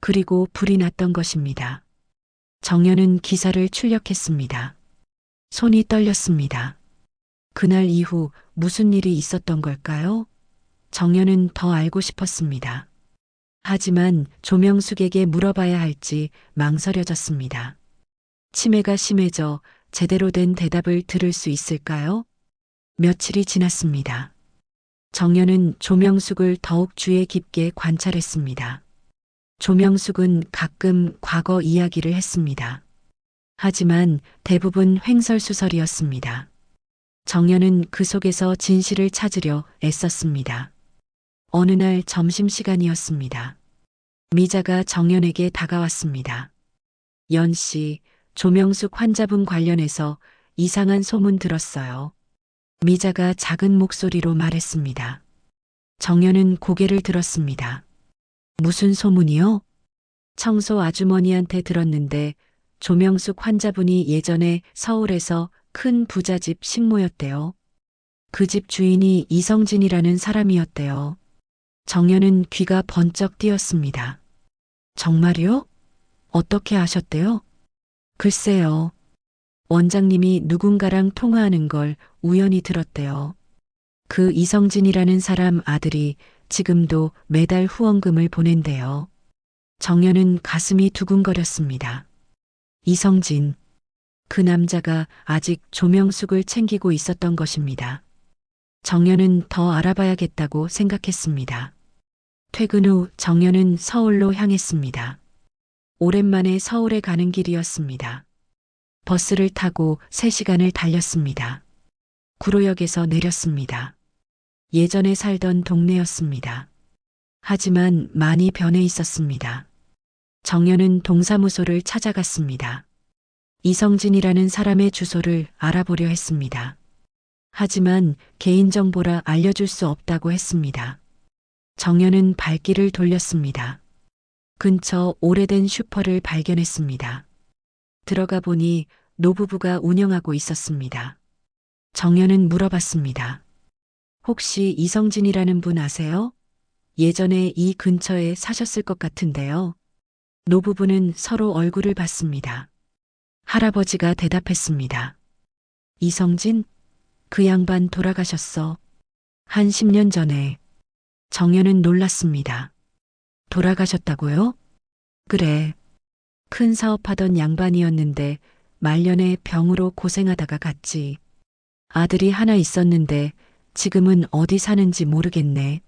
그리고 불이 났던 것입니다. 정연은 기사를 출력했습니다. 손이 떨렸습니다. 그날 이후 무슨 일이 있었던 걸까요? 정연은 더 알고 싶었습니다. 하지만 조명숙에게 물어봐야 할지 망설여졌습니다. 치매가 심해져 제대로 된 대답을 들을 수 있을까요? 며칠이 지났습니다. 정연은 조명숙을 더욱 주의 깊게 관찰했습니다. 조명숙은 가끔 과거 이야기를 했습니다. 하지만 대부분 횡설수설이었습니다. 정연은 그 속에서 진실을 찾으려 애썼습니다. 어느 날 점심시간이었습니다. 미자가 정연에게 다가왔습니다. 연 씨, 조명숙 환자분 관련해서 이상한 소문 들었어요. 미자가 작은 목소리로 말했습니다. 정연은 고개를 들었습니다. 무슨 소문이요? 청소 아주머니한테 들었는데 조명숙 환자분이 예전에 서울에서 큰 부잣집 식모였대요. 그 집 주인이 이성진이라는 사람이었대요. 정연은 귀가 번쩍 뜨였습니다. 정말요? 어떻게 아셨대요? 글쎄요. 원장님이 누군가랑 통화하는 걸 우연히 들었대요. 그 이성진이라는 사람 아들이 지금도 매달 후원금을 보낸대요. 정연은 가슴이 두근거렸습니다. 이성진. 그 남자가 아직 조명숙을 챙기고 있었던 것입니다. 정연은 더 알아봐야겠다고 생각했습니다. 퇴근 후 정연은 서울로 향했습니다. 오랜만에 서울에 가는 길이었습니다. 버스를 타고 3시간을 달렸습니다. 구로역에서 내렸습니다. 예전에 살던 동네였습니다. 하지만 많이 변해 있었습니다. 정연은 동사무소를 찾아갔습니다. 이성진이라는 사람의 주소를 알아보려 했습니다. 하지만 개인정보라 알려줄 수 없다고 했습니다. 정연은 발길을 돌렸습니다. 근처 오래된 슈퍼를 발견했습니다. 들어가 보니 노부부가 운영하고 있었습니다. 정연은 물어봤습니다. 혹시 이성진이라는 분 아세요? 예전에 이 근처에 사셨을 것 같은데요. 노부부는 서로 얼굴을 봤습니다. 할아버지가 대답했습니다. 이성진? 그 양반 돌아가셨어. 한 10년 전에. 정연은 놀랐습니다. 돌아가셨다고요? 그래. 큰 사업하던 양반이었는데 말년에 병으로 고생하다가 갔지. 아들이 하나 있었는데 지금은 어디 사는지 모르겠네.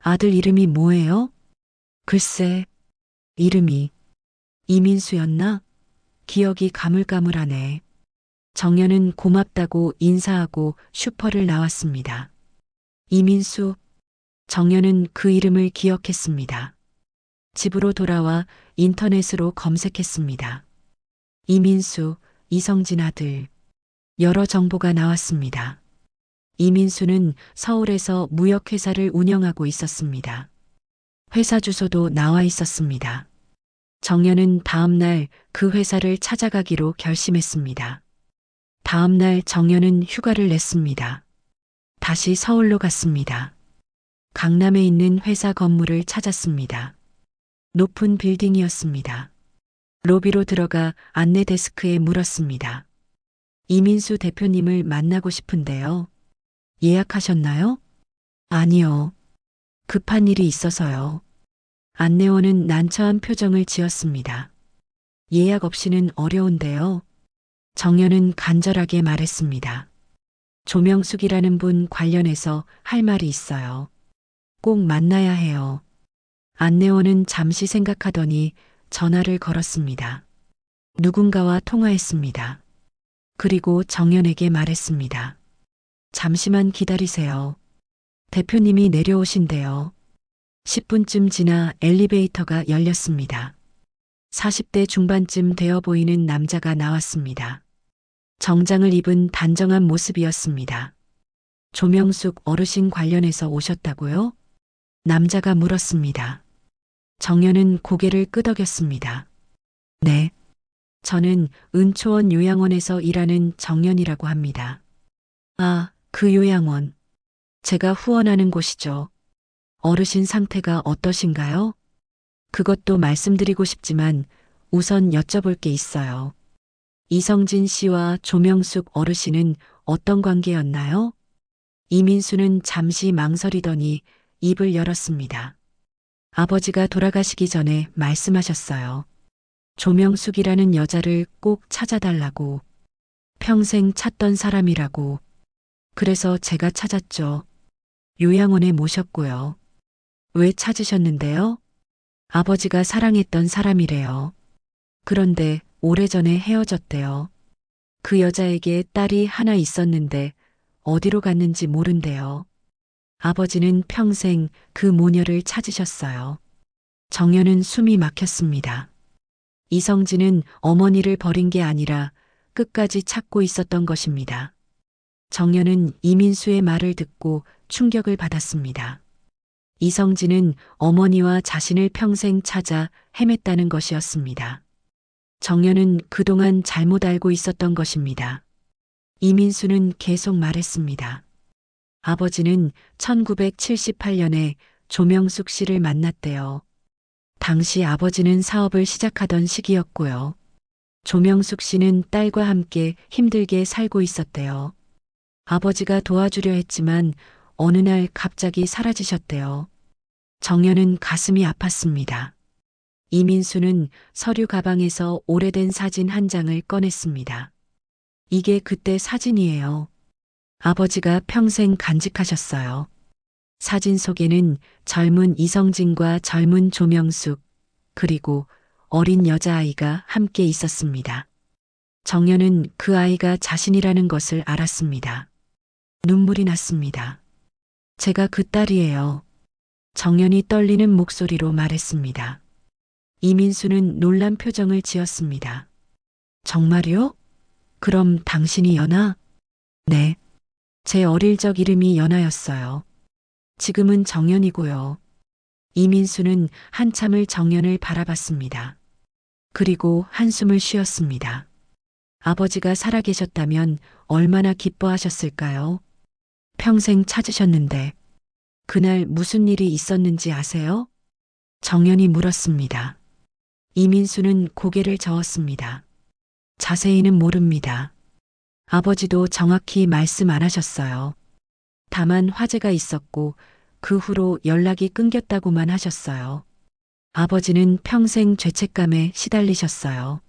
아들 이름이 뭐예요? 글쎄, 이름이 이민수였나? 기억이 가물가물하네. 정연은 고맙다고 인사하고 슈퍼를 나왔습니다. 이민수. 정연은 그 이름을 기억했습니다. 집으로 돌아와 인터넷으로 검색했습니다. 이민수, 이성진 아들. 여러 정보가 나왔습니다. 이민수는 서울에서 무역회사를 운영하고 있었습니다. 회사 주소도 나와 있었습니다. 정연은 다음 날 그 회사를 찾아가기로 결심했습니다. 다음 날 정연은 휴가를 냈습니다. 다시 서울로 갔습니다. 강남에 있는 회사 건물을 찾았습니다. 높은 빌딩이었습니다. 로비로 들어가 안내 데스크에 물었습니다. 이민수 대표님을 만나고 싶은데요. 예약하셨나요? 아니요. 급한 일이 있어서요. 안내원은 난처한 표정을 지었습니다. 예약 없이는 어려운데요. 정연은 간절하게 말했습니다. 조명숙이라는 분 관련해서 할 말이 있어요. 꼭 만나야 해요. 안내원은 잠시 생각하더니 전화를 걸었습니다. 누군가와 통화했습니다. 그리고 정연에게 말했습니다. 잠시만 기다리세요. 대표님이 내려오신대요. 10분쯤 지나 엘리베이터가 열렸습니다. 40대 중반쯤 되어 보이는 남자가 나왔습니다. 정장을 입은 단정한 모습이었습니다. 조명숙 어르신 관련해서 오셨다고요? 남자가 물었습니다. 정연은 고개를 끄덕였습니다. 네. 저는 은초원 요양원에서 일하는 정연이라고 합니다. 아, 그 요양원. 제가 후원하는 곳이죠. 어르신 상태가 어떠신가요? 그것도 말씀드리고 싶지만 우선 여쭤볼 게 있어요. 이성진 씨와 조명숙 어르신은 어떤 관계였나요? 이민수는 잠시 망설이더니 입을 열었습니다. 아버지가 돌아가시기 전에 말씀하셨어요. 조명숙이라는 여자를 꼭 찾아달라고. 평생 찾던 사람이라고. 그래서 제가 찾았죠. 요양원에 모셨고요. 왜 찾으셨는데요? 아버지가 사랑했던 사람이래요. 그런데 오래전에 헤어졌대요. 그 여자에게 딸이 하나 있었는데 어디로 갔는지 모른대요. 아버지는 평생 그 모녀를 찾으셨어요. 정연은 숨이 막혔습니다. 이성진은 어머니를 버린 게 아니라 끝까지 찾고 있었던 것입니다. 정연은 이민수의 말을 듣고 충격을 받았습니다. 이성진은 어머니와 자신을 평생 찾아 헤맸다는 것이었습니다. 정연은 그동안 잘못 알고 있었던 것입니다. 이민수는 계속 말했습니다. 아버지는 1978년에 조명숙 씨를 만났대요. 당시 아버지는 사업을 시작하던 시기였고요. 조명숙 씨는 딸과 함께 힘들게 살고 있었대요. 아버지가 도와주려 했지만 어느 날 갑자기 사라지셨대요. 정연은 가슴이 아팠습니다. 이민수는 서류 가방에서 오래된 사진 한 장을 꺼냈습니다. 이게 그때 사진이에요. 아버지가 평생 간직하셨어요. 사진 속에는 젊은 이성진과 젊은 조명숙, 그리고 어린 여자아이가 함께 있었습니다. 정연은 그 아이가 자신이라는 것을 알았습니다. 눈물이 났습니다. 제가 그 딸이에요. 정연이 떨리는 목소리로 말했습니다. 이민수는 놀란 표정을 지었습니다. 정말요? 그럼 당신이 연아? 네. 제 어릴 적 이름이 연아였어요. 지금은 정연이고요. 이민수는 한참을 정연을 바라봤습니다. 그리고 한숨을 쉬었습니다. 아버지가 살아계셨다면 얼마나 기뻐하셨을까요? 평생 찾으셨는데 그날 무슨 일이 있었는지 아세요? 정연이 물었습니다. 이민수는 고개를 저었습니다. 자세히는 모릅니다. 아버지도 정확히 말씀 안 하셨어요. 다만 화재가 있었고 그 후로 연락이 끊겼다고만 하셨어요. 아버지는 평생 죄책감에 시달리셨어요.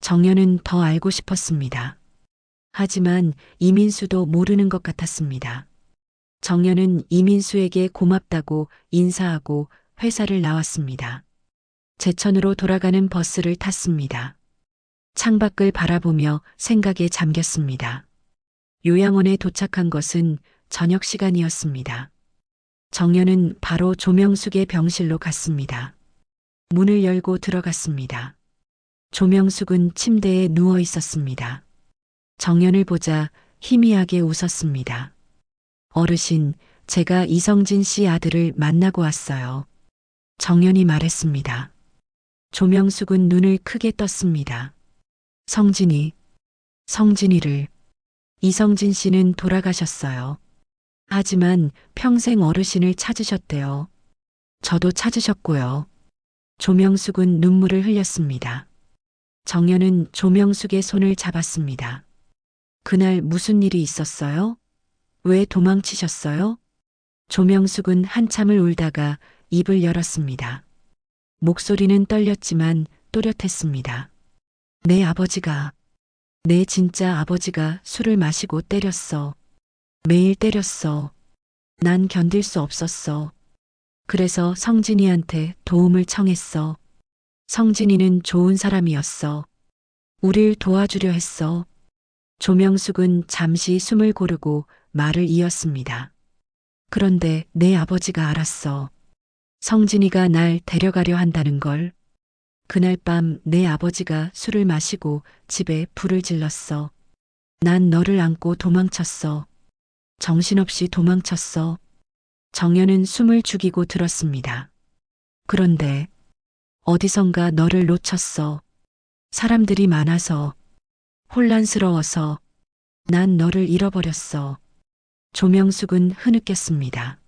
정연은 더 알고 싶었습니다. 하지만 이민수도 모르는 것 같았습니다. 정연은 이민수에게 고맙다고 인사하고 회사를 나왔습니다. 제천으로 돌아가는 버스를 탔습니다. 창밖을 바라보며 생각에 잠겼습니다. 요양원에 도착한 것은 저녁 시간이었습니다. 정연은 바로 조명숙의 병실로 갔습니다. 문을 열고 들어갔습니다. 조명숙은 침대에 누워 있었습니다. 정연을 보자 희미하게 웃었습니다. 어르신, 제가 이성진 씨 아들을 만나고 왔어요. 정연이 말했습니다. 조명숙은 눈을 크게 떴습니다. 성진이를. 이성진 씨는 돌아가셨어요. 하지만 평생 어르신을 찾으셨대요. 저도 찾으셨고요. 조명숙은 눈물을 흘렸습니다. 정연은 조명숙의 손을 잡았습니다. 그날 무슨 일이 있었어요? 왜 도망치셨어요? 조명숙은 한참을 울다가 입을 열었습니다. 목소리는 떨렸지만 또렷했습니다. 내 진짜 아버지가 술을 마시고 때렸어. 매일 때렸어. 난 견딜 수 없었어. 그래서 성진이한테 도움을 청했어. 성진이는 좋은 사람이었어. 우릴 도와주려 했어. 조명숙은 잠시 숨을 고르고 말을 이었습니다. 그런데 내 아버지가 알았어. 성진이가 날 데려가려 한다는 걸. 그날 밤 내 아버지가 술을 마시고 집에 불을 질렀어. 난 너를 안고 도망쳤어. 정신없이 도망쳤어. 정연은 숨을 죽이고 들었습니다. 그런데 어디선가 너를 놓쳤어. 사람들이 많아서, 혼란스러워서 난 너를 잃어버렸어. 조명숙은 흐느꼈습니다.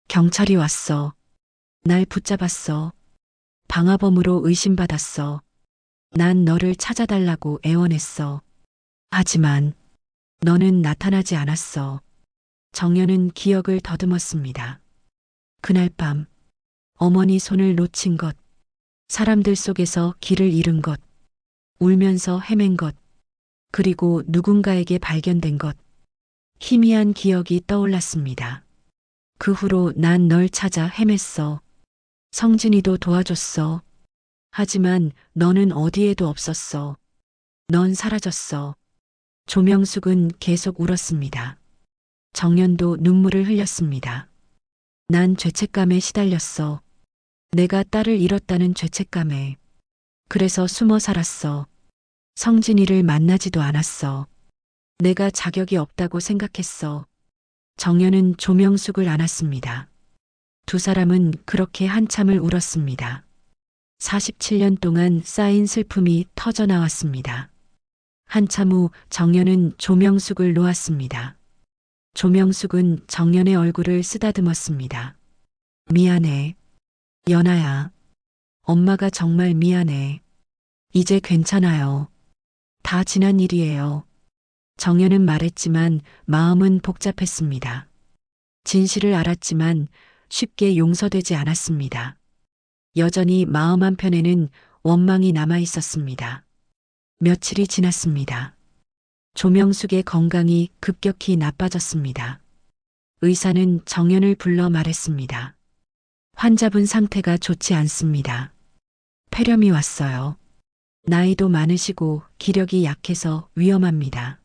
경찰이 왔어. 날 붙잡았어. 방화범으로 의심받았어. 난 너를 찾아달라고 애원했어. 하지만 너는 나타나지 않았어. 정연은 기억을 더듬었습니다. 그날 밤 어머니 손을 놓친 것, 사람들 속에서 길을 잃은 것, 울면서 헤맨 것, 그리고 누군가에게 발견된 것, 희미한 기억이 떠올랐습니다. 그 후로 난 널 찾아 헤맸어. 성진이도 도와줬어. 하지만 너는 어디에도 없었어. 넌 사라졌어. 조명숙은 계속 울었습니다. 정연도 눈물을 흘렸습니다. 난 죄책감에 시달렸어. 내가 딸을 잃었다는 죄책감에. 그래서 숨어 살았어. 성진이를 만나지도 않았어. 내가 자격이 없다고 생각했어. 정연은 조명숙을 안았습니다. 두 사람은 그렇게 한참을 울었습니다. 47년 동안 쌓인 슬픔이 터져 나왔습니다. 한참 후 정연은 조명숙을 놓았습니다. 조명숙은 정연의 얼굴을 쓰다듬었습니다. 미안해. 연아야. 엄마가 정말 미안해. 이제 괜찮아요. 다 지난 일이에요. 정연은 말했지만 마음은 복잡했습니다. 진실을 알았지만 쉽게 용서되지 않았습니다. 여전히 마음 한편에는 원망이 남아 있었습니다. 며칠이 지났습니다. 조명숙의 건강이 급격히 나빠졌습니다. 의사는 정연을 불러 말했습니다. 환자분 상태가 좋지 않습니다. 폐렴이 왔어요. 나이도 많으시고 기력이 약해서 위험합니다.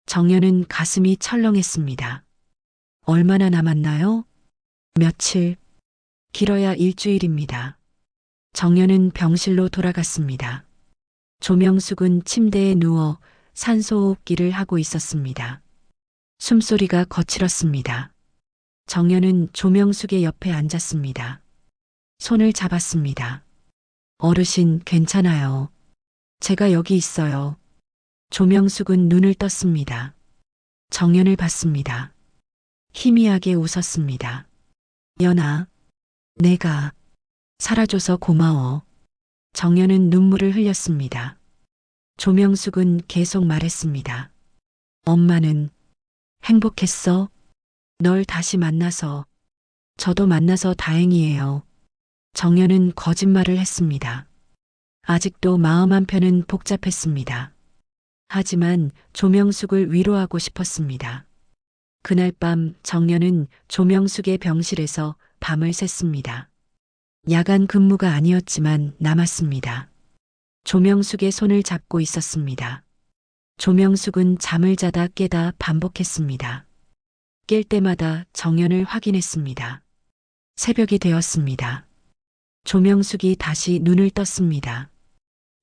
정연은 가슴이 철렁했습니다. 얼마나 남았나요? 며칠, 길어야 일주일입니다. 정연은 병실로 돌아갔습니다. 조명숙은 침대에 누워 산소호흡기를 하고 있었습니다. 숨소리가 거칠었습니다. 정연은 조명숙의 옆에 앉았습니다. 손을 잡았습니다. 어르신 괜찮아요. 제가 여기 있어요. 조명숙은 눈을 떴습니다. 정연을 봤습니다. 희미하게 웃었습니다. 연아, 내가 살아줘서 고마워. 정연은 눈물을 흘렸습니다. 조명숙은 계속 말했습니다. 엄마는 행복했어? 널 다시 만나서. 저도 만나서 다행이에요. 정연은 거짓말을 했습니다. 아직도 마음 한편은 복잡했습니다. 하지만 조명숙을 위로하고 싶었습니다. 그날 밤 정연은 조명숙의 병실에서 밤을 샜습니다. 야간 근무가 아니었지만 남았습니다. 조명숙의 손을 잡고 있었습니다. 조명숙은 잠을 자다 깨다 반복했습니다. 깰 때마다 정연을 확인했습니다. 새벽이 되었습니다. 조명숙이 다시 눈을 떴습니다.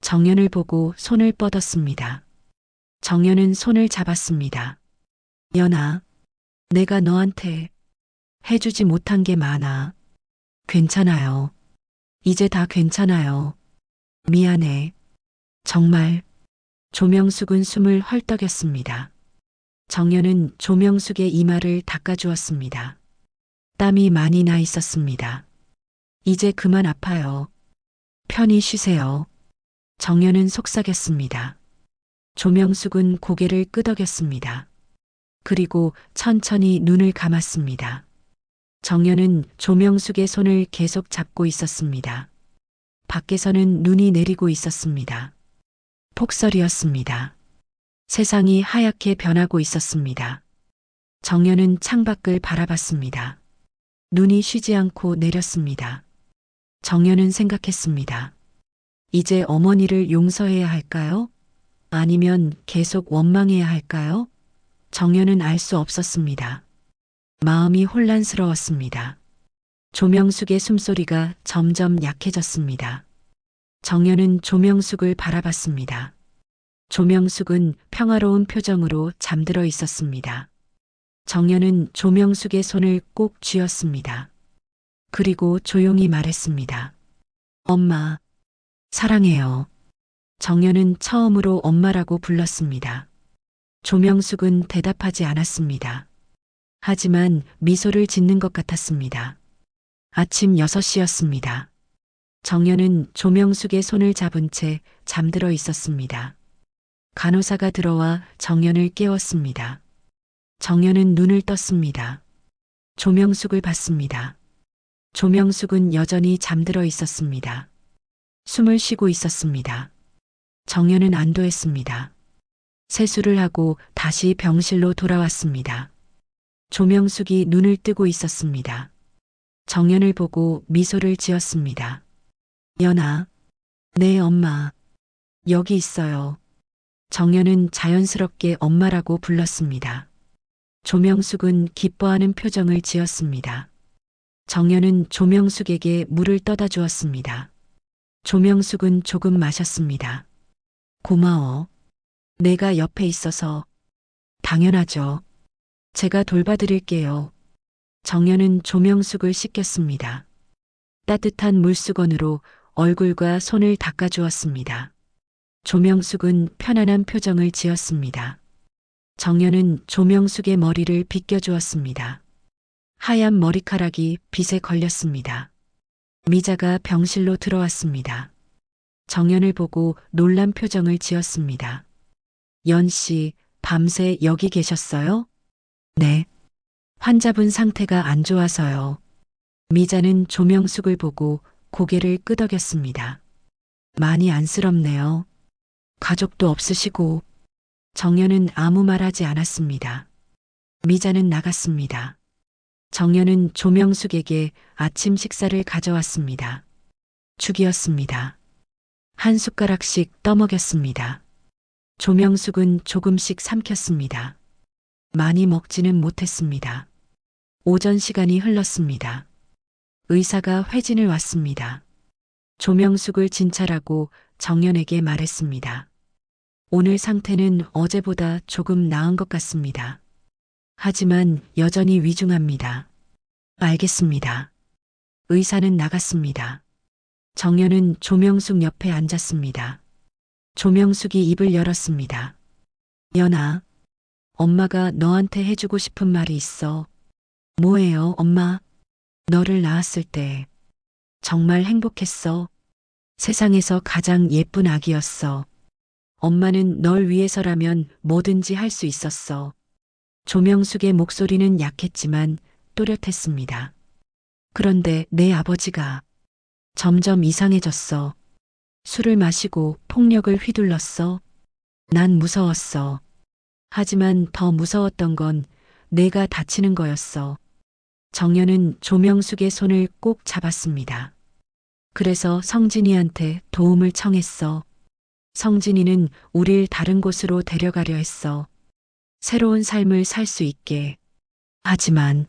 정연을 보고 손을 뻗었습니다. 정연은 손을 잡았습니다. 연아, 내가 너한테 해주지 못한 게 많아. 괜찮아요. 이제 다 괜찮아요. 미안해. 정말. 조명숙은 숨을 헐떡였습니다. 정연은 조명숙의 이마를 닦아주었습니다. 땀이 많이 나 있었습니다. 이제 그만 아파요. 편히 쉬세요. 정연은 속삭였습니다. 조명숙은 고개를 끄덕였습니다. 그리고 천천히 눈을 감았습니다. 정연은 조명숙의 손을 계속 잡고 있었습니다. 밖에서는 눈이 내리고 있었습니다. 폭설이었습니다. 세상이 하얗게 변하고 있었습니다. 정연은 창밖을 바라봤습니다. 눈이 쉬지 않고 내렸습니다. 정연은 생각했습니다. 이제 어머니를 용서해야 할까요? 아니면 계속 원망해야 할까요? 정연은 알 수 없었습니다. 마음이 혼란스러웠습니다. 조명숙의 숨소리가 점점 약해졌습니다. 정연은 조명숙을 바라봤습니다. 조명숙은 평화로운 표정으로 잠들어 있었습니다. 정연은 조명숙의 손을 꼭 쥐었습니다. 그리고 조용히 말했습니다. 엄마, 사랑해요. 정연은 처음으로 엄마라고 불렀습니다. 조명숙은 대답하지 않았습니다. 하지만 미소를 짓는 것 같았습니다. 아침 6시였습니다. 정연은 조명숙의 손을 잡은 채 잠들어 있었습니다. 간호사가 들어와 정연을 깨웠습니다. 정연은 눈을 떴습니다. 조명숙을 봤습니다. 조명숙은 여전히 잠들어 있었습니다. 숨을 쉬고 있었습니다. 정연은 안도했습니다. 세수를 하고 다시 병실로 돌아왔습니다. 조명숙이 눈을 뜨고 있었습니다. 정연을 보고 미소를 지었습니다. 연아, 네, 엄마. 여기 있어요. 정연은 자연스럽게 엄마라고 불렀습니다. 조명숙은 기뻐하는 표정을 지었습니다. 정연은 조명숙에게 물을 떠다 주었습니다. 조명숙은 조금 마셨습니다. 고마워. 내가 옆에 있어서. 당연하죠. 제가 돌봐드릴게요. 정연은 조명숙을 씻겼습니다. 따뜻한 물수건으로 얼굴과 손을 닦아주었습니다. 조명숙은 편안한 표정을 지었습니다. 정연은 조명숙의 머리를 빗겨주었습니다. 하얀 머리카락이 빛에 걸렸습니다. 미자가 병실로 들어왔습니다. 정연을 보고 놀란 표정을 지었습니다. 연 씨, 밤새 여기 계셨어요? 네. 환자분 상태가 안 좋아서요. 미자는 조명숙을 보고 고개를 끄덕였습니다. 많이 안쓰럽네요. 가족도 없으시고. 정연은 아무 말 하지 않았습니다. 미자는 나갔습니다. 정연은 조명숙에게 아침 식사를 가져왔습니다. 죽이었습니다. 한 숟가락씩 떠먹였습니다. 조명숙은 조금씩 삼켰습니다. 많이 먹지는 못했습니다. 오전 시간이 흘렀습니다. 의사가 회진을 왔습니다. 조명숙을 진찰하고 정연에게 말했습니다. 오늘 상태는 어제보다 조금 나은 것 같습니다. 하지만 여전히 위중합니다. 알겠습니다. 의사는 나갔습니다. 정연은 조명숙 옆에 앉았습니다. 조명숙이 입을 열었습니다. 연아, 엄마가 너한테 해주고 싶은 말이 있어. 뭐예요, 엄마? 너를 낳았을 때 정말 행복했어. 세상에서 가장 예쁜 아기였어. 엄마는 널 위해서라면 뭐든지 할 수 있었어. 조명숙의 목소리는 약했지만 또렷했습니다. 그런데 내 아버지가 점점 이상해졌어. 술을 마시고 폭력을 휘둘렀어. 난 무서웠어. 하지만 더 무서웠던 건 내가 다치는 거였어. 정연은 조명숙의 손을 꼭 잡았습니다. 그래서 성진이한테 도움을 청했어. 성진이는 우릴 다른 곳으로 데려가려 했어. 새로운 삶을 살 수 있게. 하지만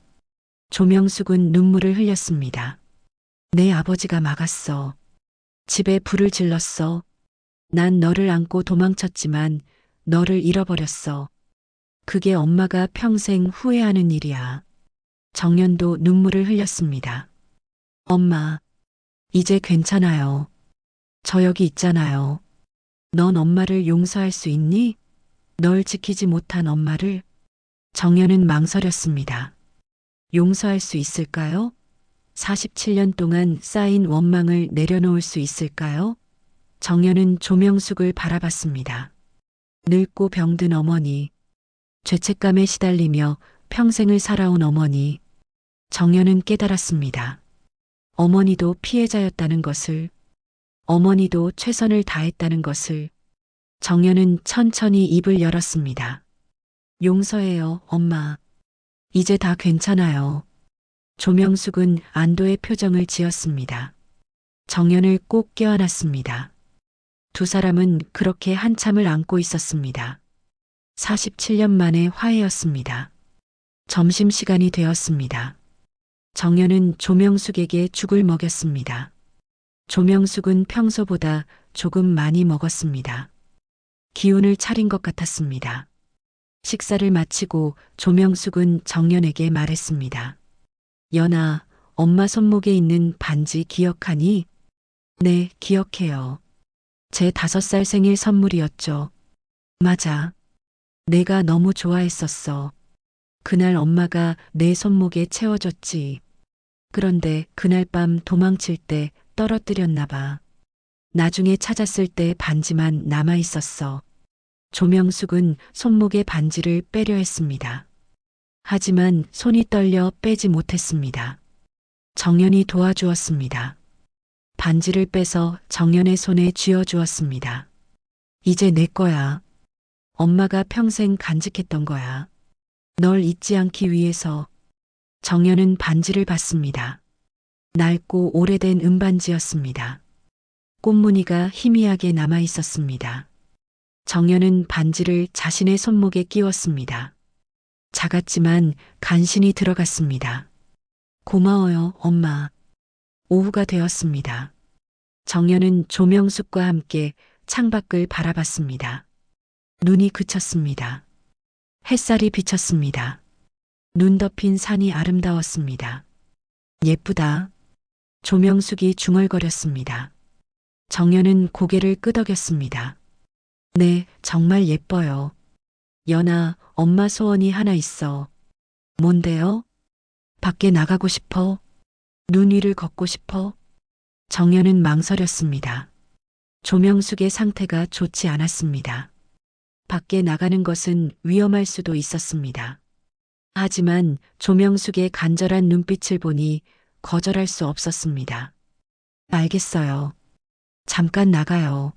조명숙은 눈물을 흘렸습니다. 내 아버지가 막았어. 집에 불을 질렀어. 난 너를 안고 도망쳤지만 너를 잃어버렸어. 그게 엄마가 평생 후회하는 일이야. 정연도 눈물을 흘렸습니다. 엄마, 이제 괜찮아요. 저 여기 있잖아요. 넌 엄마를 용서할 수 있니? 널 지키지 못한 엄마를. 정연은 망설였습니다. 용서할 수 있을까요? 47년 동안 쌓인 원망을 내려놓을 수 있을까요? 정연은 조명숙을 바라봤습니다. 늙고 병든 어머니, 죄책감에 시달리며 평생을 살아온 어머니. 정연은 깨달았습니다. 어머니도 피해자였다는 것을, 어머니도 최선을 다했다는 것을. 정연은 천천히 입을 열었습니다. 용서해요, 엄마. 이제 다 괜찮아요. 조명숙은 안도의 표정을 지었습니다. 정연을 꼭 껴안았습니다. 두 사람은 그렇게 한참을 안고 있었습니다. 47년 만에 화해였습니다. 점심시간이 되었습니다. 정연은 조명숙에게 죽을 먹였습니다. 조명숙은 평소보다 조금 많이 먹었습니다. 기운을 차린 것 같았습니다. 식사를 마치고 조명숙은 정연에게 말했습니다. 연아, 엄마 손목에 있는 반지 기억하니? 네, 기억해요. 제 5살 생일 선물이었죠. 맞아. 내가 너무 좋아했었어. 그날 엄마가 내 손목에 채워줬지. 그런데 그날 밤 도망칠 때 떨어뜨렸나 봐. 나중에 찾았을 때 반지만 남아 있었어. 조명숙은 손목에 반지를 빼려 했습니다. 하지만 손이 떨려 빼지 못했습니다. 정연이 도와주었습니다. 반지를 빼서 정연의 손에 쥐어주었습니다. 이제 내 거야. 엄마가 평생 간직했던 거야. 널 잊지 않기 위해서. 정연은 반지를 받습니다. 낡고 오래된 은반지였습니다. 꽃무늬가 희미하게 남아 있었습니다. 정연은 반지를 자신의 손목에 끼웠습니다. 작았지만 간신히 들어갔습니다. 고마워요, 엄마. 오후가 되었습니다. 정연은 조명숙과 함께 창밖을 바라봤습니다. 눈이 그쳤습니다. 햇살이 비쳤습니다. 눈 덮인 산이 아름다웠습니다. 예쁘다. 조명숙이 중얼거렸습니다. 정연은 고개를 끄덕였습니다. 네, 정말 예뻐요. 연아, 엄마 소원이 하나 있어. 뭔데요? 밖에 나가고 싶어? 눈 위를 걷고 싶어? 정연은 망설였습니다. 조명숙의 상태가 좋지 않았습니다. 밖에 나가는 것은 위험할 수도 있었습니다. 하지만 조명숙의 간절한 눈빛을 보니 거절할 수 없었습니다. 알겠어요. 잠깐 나가요.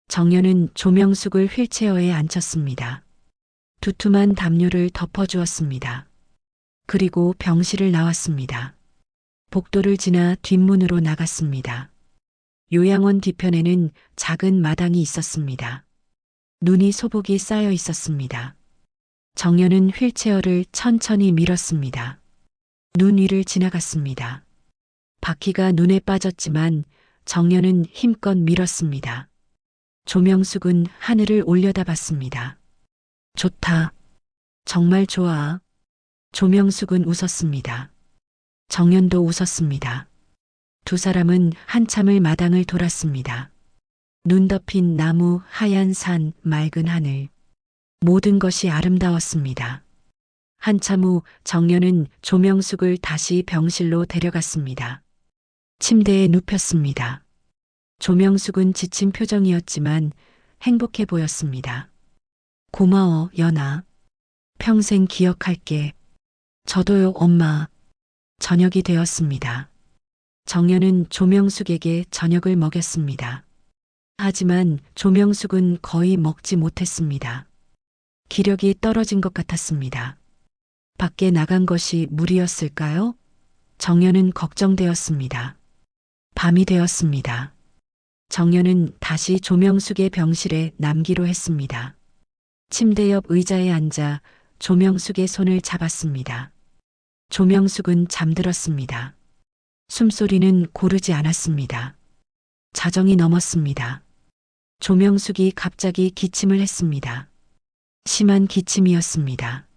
정연은 조명숙을 휠체어에 앉혔습니다. 두툼한 담요를 덮어주었습니다. 그리고 병실을 나왔습니다. 복도를 지나 뒷문으로 나갔습니다. 요양원 뒤편에는 작은 마당이 있었습니다. 눈이 소복이 쌓여 있었습니다. 정연은 휠체어를 천천히 밀었습니다. 눈 위를 지나갔습니다. 바퀴가 눈에 빠졌지만 정연은 힘껏 밀었습니다. 조명숙은 하늘을 올려다봤습니다. 좋다. 정말 좋아. 조명숙은 웃었습니다. 정연도 웃었습니다. 두 사람은 한참을 마당을 돌았습니다. 눈 덮인 나무, 하얀 산, 맑은 하늘. 모든 것이 아름다웠습니다. 한참 후 정연은 조명숙을 다시 병실로 데려갔습니다. 침대에 눕혔습니다. 조명숙은 지친 표정이었지만 행복해 보였습니다. 고마워, 연아. 평생 기억할게. 저도요, 엄마. 저녁이 되었습니다. 정연은 조명숙에게 저녁을 먹였습니다. 하지만 조명숙은 거의 먹지 못했습니다. 기력이 떨어진 것 같았습니다. 밖에 나간 것이 무리였을까요? 정연은 걱정되었습니다. 밤이 되었습니다. 정연은 다시 조명숙의 병실에 남기로 했습니다. 침대 옆 의자에 앉아 조명숙의 손을 잡았습니다. 조명숙은 잠들었습니다. 숨소리는 고르지 않았습니다. 자정이 넘었습니다. 조명숙이 갑자기 기침을 했습니다. 심한 기침이었습니다.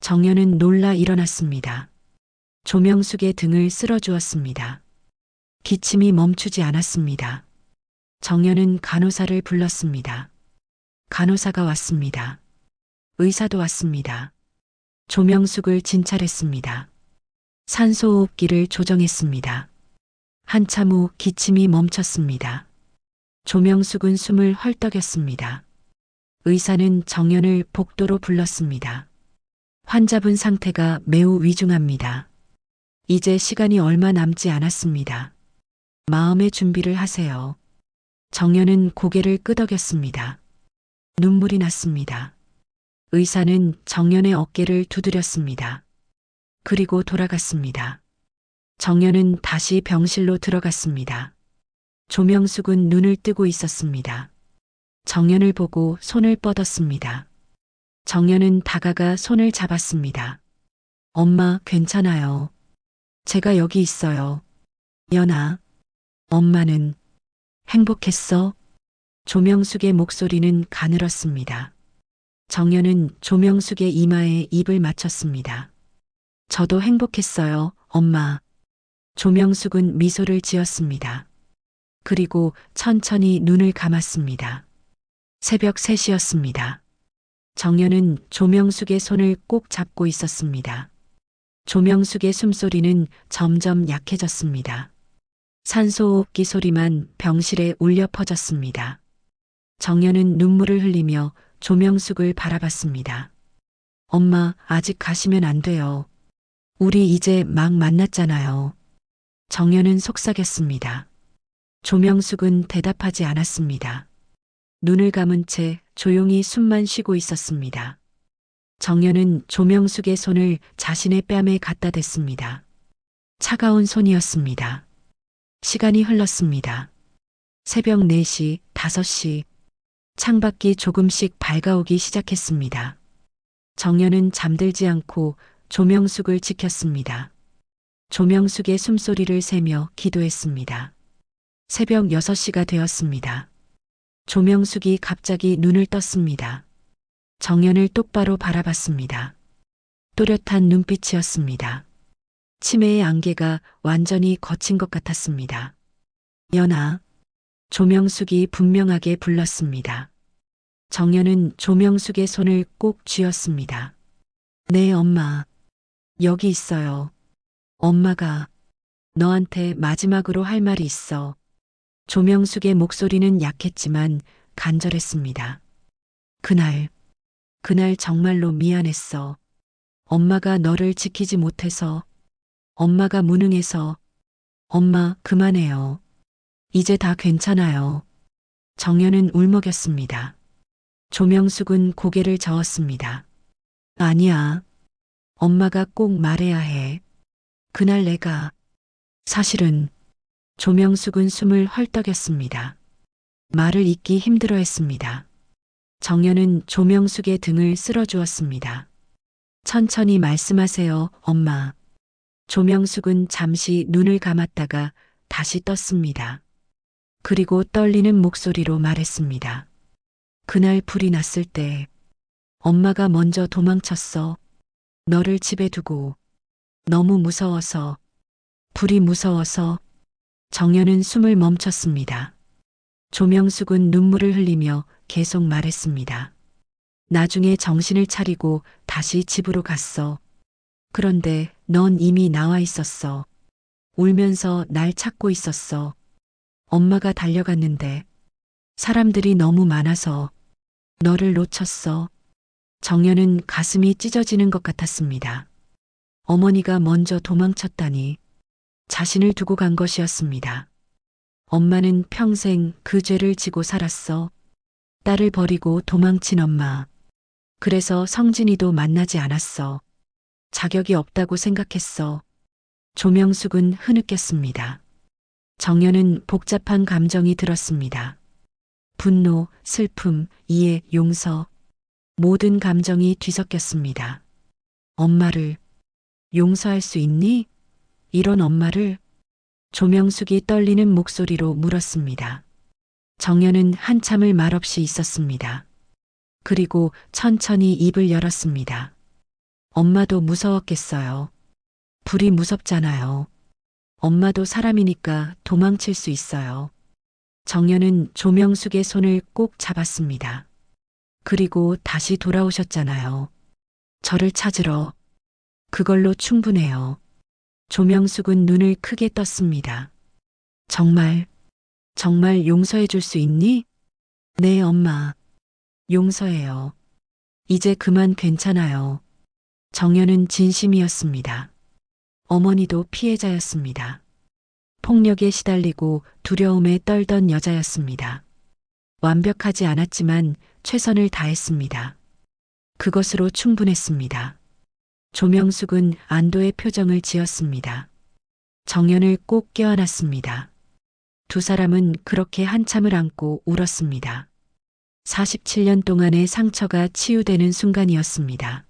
정연은 놀라 일어났습니다. 조명숙의 등을 쓸어주었습니다. 기침이 멈추지 않았습니다. 정연은 간호사를 불렀습니다. 간호사가 왔습니다. 의사도 왔습니다. 조명숙을 진찰했습니다. 산소호흡기를 조정했습니다. 한참 후 기침이 멈췄습니다. 조명숙은 숨을 헐떡였습니다. 의사는 정연을 복도로 불렀습니다. 환자분 상태가 매우 위중합니다. 이제 시간이 얼마 남지 않았습니다. 마음의 준비를 하세요. 정연은 고개를 끄덕였습니다. 눈물이 났습니다. 의사는 정연의 어깨를 두드렸습니다. 그리고 돌아갔습니다. 정연은 다시 병실로 들어갔습니다. 조명숙은 눈을 뜨고 있었습니다. 정연을 보고 손을 뻗었습니다. 정연은 다가가 손을 잡았습니다. 엄마, 괜찮아요. 제가 여기 있어요. 연아, 엄마는 행복했어? 조명숙의 목소리는 가늘었습니다. 정연은 조명숙의 이마에 입을 맞췄습니다. 저도 행복했어요, 엄마. 조명숙은 미소를 지었습니다. 그리고 천천히 눈을 감았습니다. 새벽 3시였습니다. 정연은 조명숙의 손을 꼭 잡고 있었습니다. 조명숙의 숨소리는 점점 약해졌습니다. 산소호흡기 소리만 병실에 울려 퍼졌습니다. 정연은 눈물을 흘리며 조명숙을 바라봤습니다. 엄마, 아직 가시면 안 돼요. 우리 이제 막 만났잖아요. 정연은 속삭였습니다. 조명숙은 대답하지 않았습니다. 눈을 감은 채 조용히 숨만 쉬고 있었습니다. 정연은 조명숙의 손을 자신의 뺨에 갖다 댔습니다. 차가운 손이었습니다. 시간이 흘렀습니다. 새벽 4시, 5시, 창밖이 조금씩 밝아오기 시작했습니다. 정연은 잠들지 않고 조명숙을 지켰습니다. 조명숙의 숨소리를 세며 기도했습니다. 새벽 6시가 되었습니다. 조명숙이 갑자기 눈을 떴습니다. 정연을 똑바로 바라봤습니다. 또렷한 눈빛이었습니다. 치매의 안개가 완전히 거친 것 같았습니다. 연아, 조명숙이 분명하게 불렀습니다. 정연은 조명숙의 손을 꼭 쥐었습니다. 네, 엄마. 여기 있어요. 엄마가 너한테 마지막으로 할 말이 있어. 조명숙의 목소리는 약했지만 간절했습니다. 그날 정말로 미안했어. 엄마가 너를 지키지 못해서, 엄마가 무능해서. 엄마, 그만해요. 이제 다 괜찮아요. 정연은 울먹였습니다. 조명숙은 고개를 저었습니다. 아니야. 엄마가 꼭 말해야 해. 그날 내가 사실은 조명숙은 숨을 헐떡였습니다. 말을 잇기 힘들어했습니다. 정연은 조명숙의 등을 쓸어주었습니다. 천천히 말씀하세요, 엄마. 조명숙은 잠시 눈을 감았다가 다시 떴습니다. 그리고 떨리는 목소리로 말했습니다. 그날 불이 났을 때 엄마가 먼저 도망쳤어. 너를 집에 두고. 너무 무서워서. 불이 무서워서. 정연은 숨을 멈췄습니다. 조명숙은 눈물을 흘리며 계속 말했습니다. 나중에 정신을 차리고 다시 집으로 갔어. 그런데 넌 이미 나와 있었어. 울면서 날 찾고 있었어. 엄마가 달려갔는데 사람들이 너무 많아서 너를 놓쳤어. 정연은 가슴이 찢어지는 것 같았습니다. 어머니가 먼저 도망쳤다니 자신을 두고 간 것이었습니다. 엄마는 평생 그 죄를 지고 살았어. 딸을 버리고 도망친 엄마. 그래서 성진이도 만나지 않았어. 자격이 없다고 생각했어. 조명숙은 흐느꼈습니다. 정연은 복잡한 감정이 들었습니다. 분노, 슬픔, 이해, 용서. 모든 감정이 뒤섞였습니다. 엄마를 용서할 수 있니? 이런 엄마를? 조명숙이 떨리는 목소리로 물었습니다. 정연은 한참을 말없이 있었습니다. 그리고 천천히 입을 열었습니다. 엄마도 무서웠겠어요. 불이 무섭잖아요. 엄마도 사람이니까 도망칠 수 있어요. 정연은 조명숙의 손을 꼭 잡았습니다. 그리고 다시 돌아오셨잖아요. 저를 찾으러. 그걸로 충분해요. 조명숙은 눈을 크게 떴습니다. 정말 용서해 줄 수 있니? 네, 엄마. 용서해요. 이제 그만 괜찮아요. 정연은 진심이었습니다. 어머니도 피해자였습니다. 폭력에 시달리고 두려움에 떨던 여자였습니다. 완벽하지 않았지만 최선을 다했습니다. 그것으로 충분했습니다. 조명숙은 안도의 표정을 지었습니다. 정연을 꼭 껴안았습니다. 두 사람은 그렇게 한참을 안고 울었습니다. 47년 동안의 상처가 치유되는 순간이었습니다.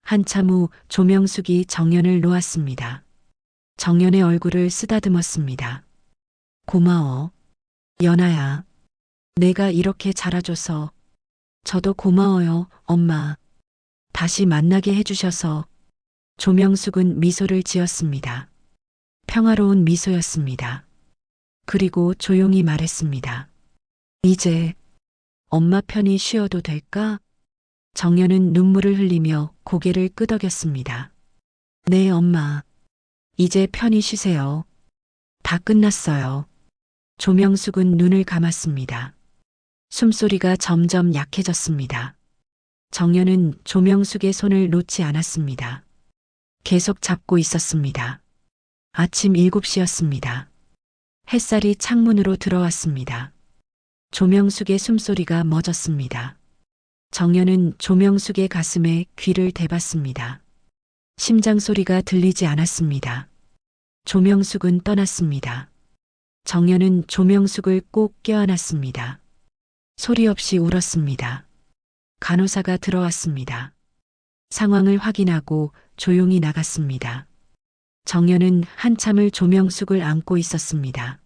한참 후 조명숙이 정연을 놓았습니다. 정연의 얼굴을 쓰다듬었습니다. 고마워. 연아야. 내가 이렇게 자라줘서. 저도 고마워요, 엄마. 다시 만나게 해주셔서. 조명숙은 미소를 지었습니다. 평화로운 미소였습니다. 그리고 조용히 말했습니다. 이제 엄마 편히 쉬어도 될까? 정연은 눈물을 흘리며 고개를 끄덕였습니다. 네, 엄마. 이제 편히 쉬세요. 다 끝났어요. 조명숙은 눈을 감았습니다. 숨소리가 점점 약해졌습니다. 정연은 조명숙의 손을 놓지 않았습니다. 계속 잡고 있었습니다. 아침 7시였습니다. 햇살이 창문으로 들어왔습니다. 조명숙의 숨소리가 멎었습니다. 정연은 조명숙의 가슴에 귀를 대봤습니다. 심장 소리가 들리지 않았습니다. 조명숙은 떠났습니다. 정연은 조명숙을 꼭 껴안았습니다. 소리 없이 울었습니다. 간호사가 들어왔습니다. 상황을 확인하고 조용히 나갔습니다. 정연은 한참을 조명숙을 안고 있었습니다.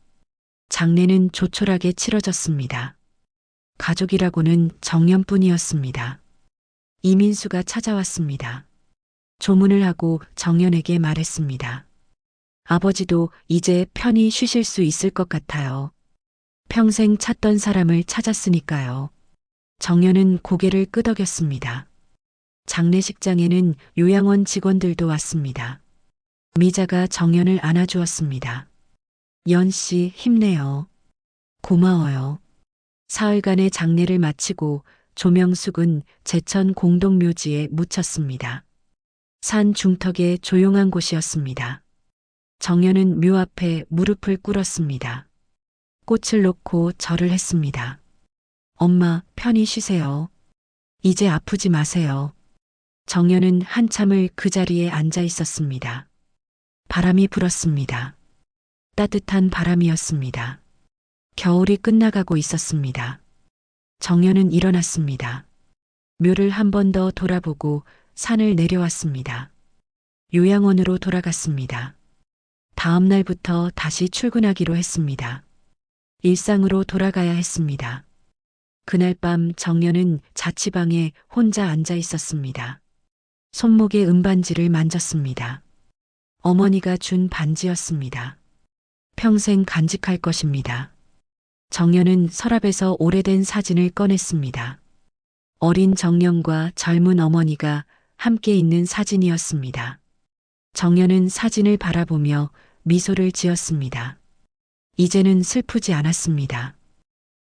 장례는 조촐하게 치러졌습니다. 가족이라고는 정연뿐이었습니다. 이민수가 찾아왔습니다. 조문을 하고 정연에게 말했습니다. 아버지도 이제 편히 쉬실 수 있을 것 같아요. 평생 찾던 사람을 찾았으니까요. 정연은 고개를 끄덕였습니다. 장례식장에는 요양원 직원들도 왔습니다. 미자가 정연을 안아주었습니다. 연씨 힘내요. 고마워요. 사흘간의 장례를 마치고 조명숙은 제천 공동묘지에 묻혔습니다. 산 중턱의 조용한 곳이었습니다. 정연은 묘 앞에 무릎을 꿇었습니다. 꽃을 놓고 절을 했습니다. 엄마, 편히 쉬세요. 이제 아프지 마세요. 정연은 한참을 그 자리에 앉아 있었습니다. 바람이 불었습니다. 따뜻한 바람이었습니다. 겨울이 끝나가고 있었습니다. 정연은 일어났습니다. 묘를 한 번 더 돌아보고 산을 내려왔습니다. 요양원으로 돌아갔습니다. 다음 날부터 다시 출근하기로 했습니다. 일상으로 돌아가야 했습니다. 그날 밤 정연은 자취방에 혼자 앉아 있었습니다. 손목에 은반지를 만졌습니다. 어머니가 준 반지였습니다. 평생 간직할 것입니다. 정연은 서랍에서 오래된 사진을 꺼냈습니다. 어린 정연과 젊은 어머니가 함께 있는 사진이었습니다. 정연은 사진을 바라보며 미소를 지었습니다. 이제는 슬프지 않았습니다.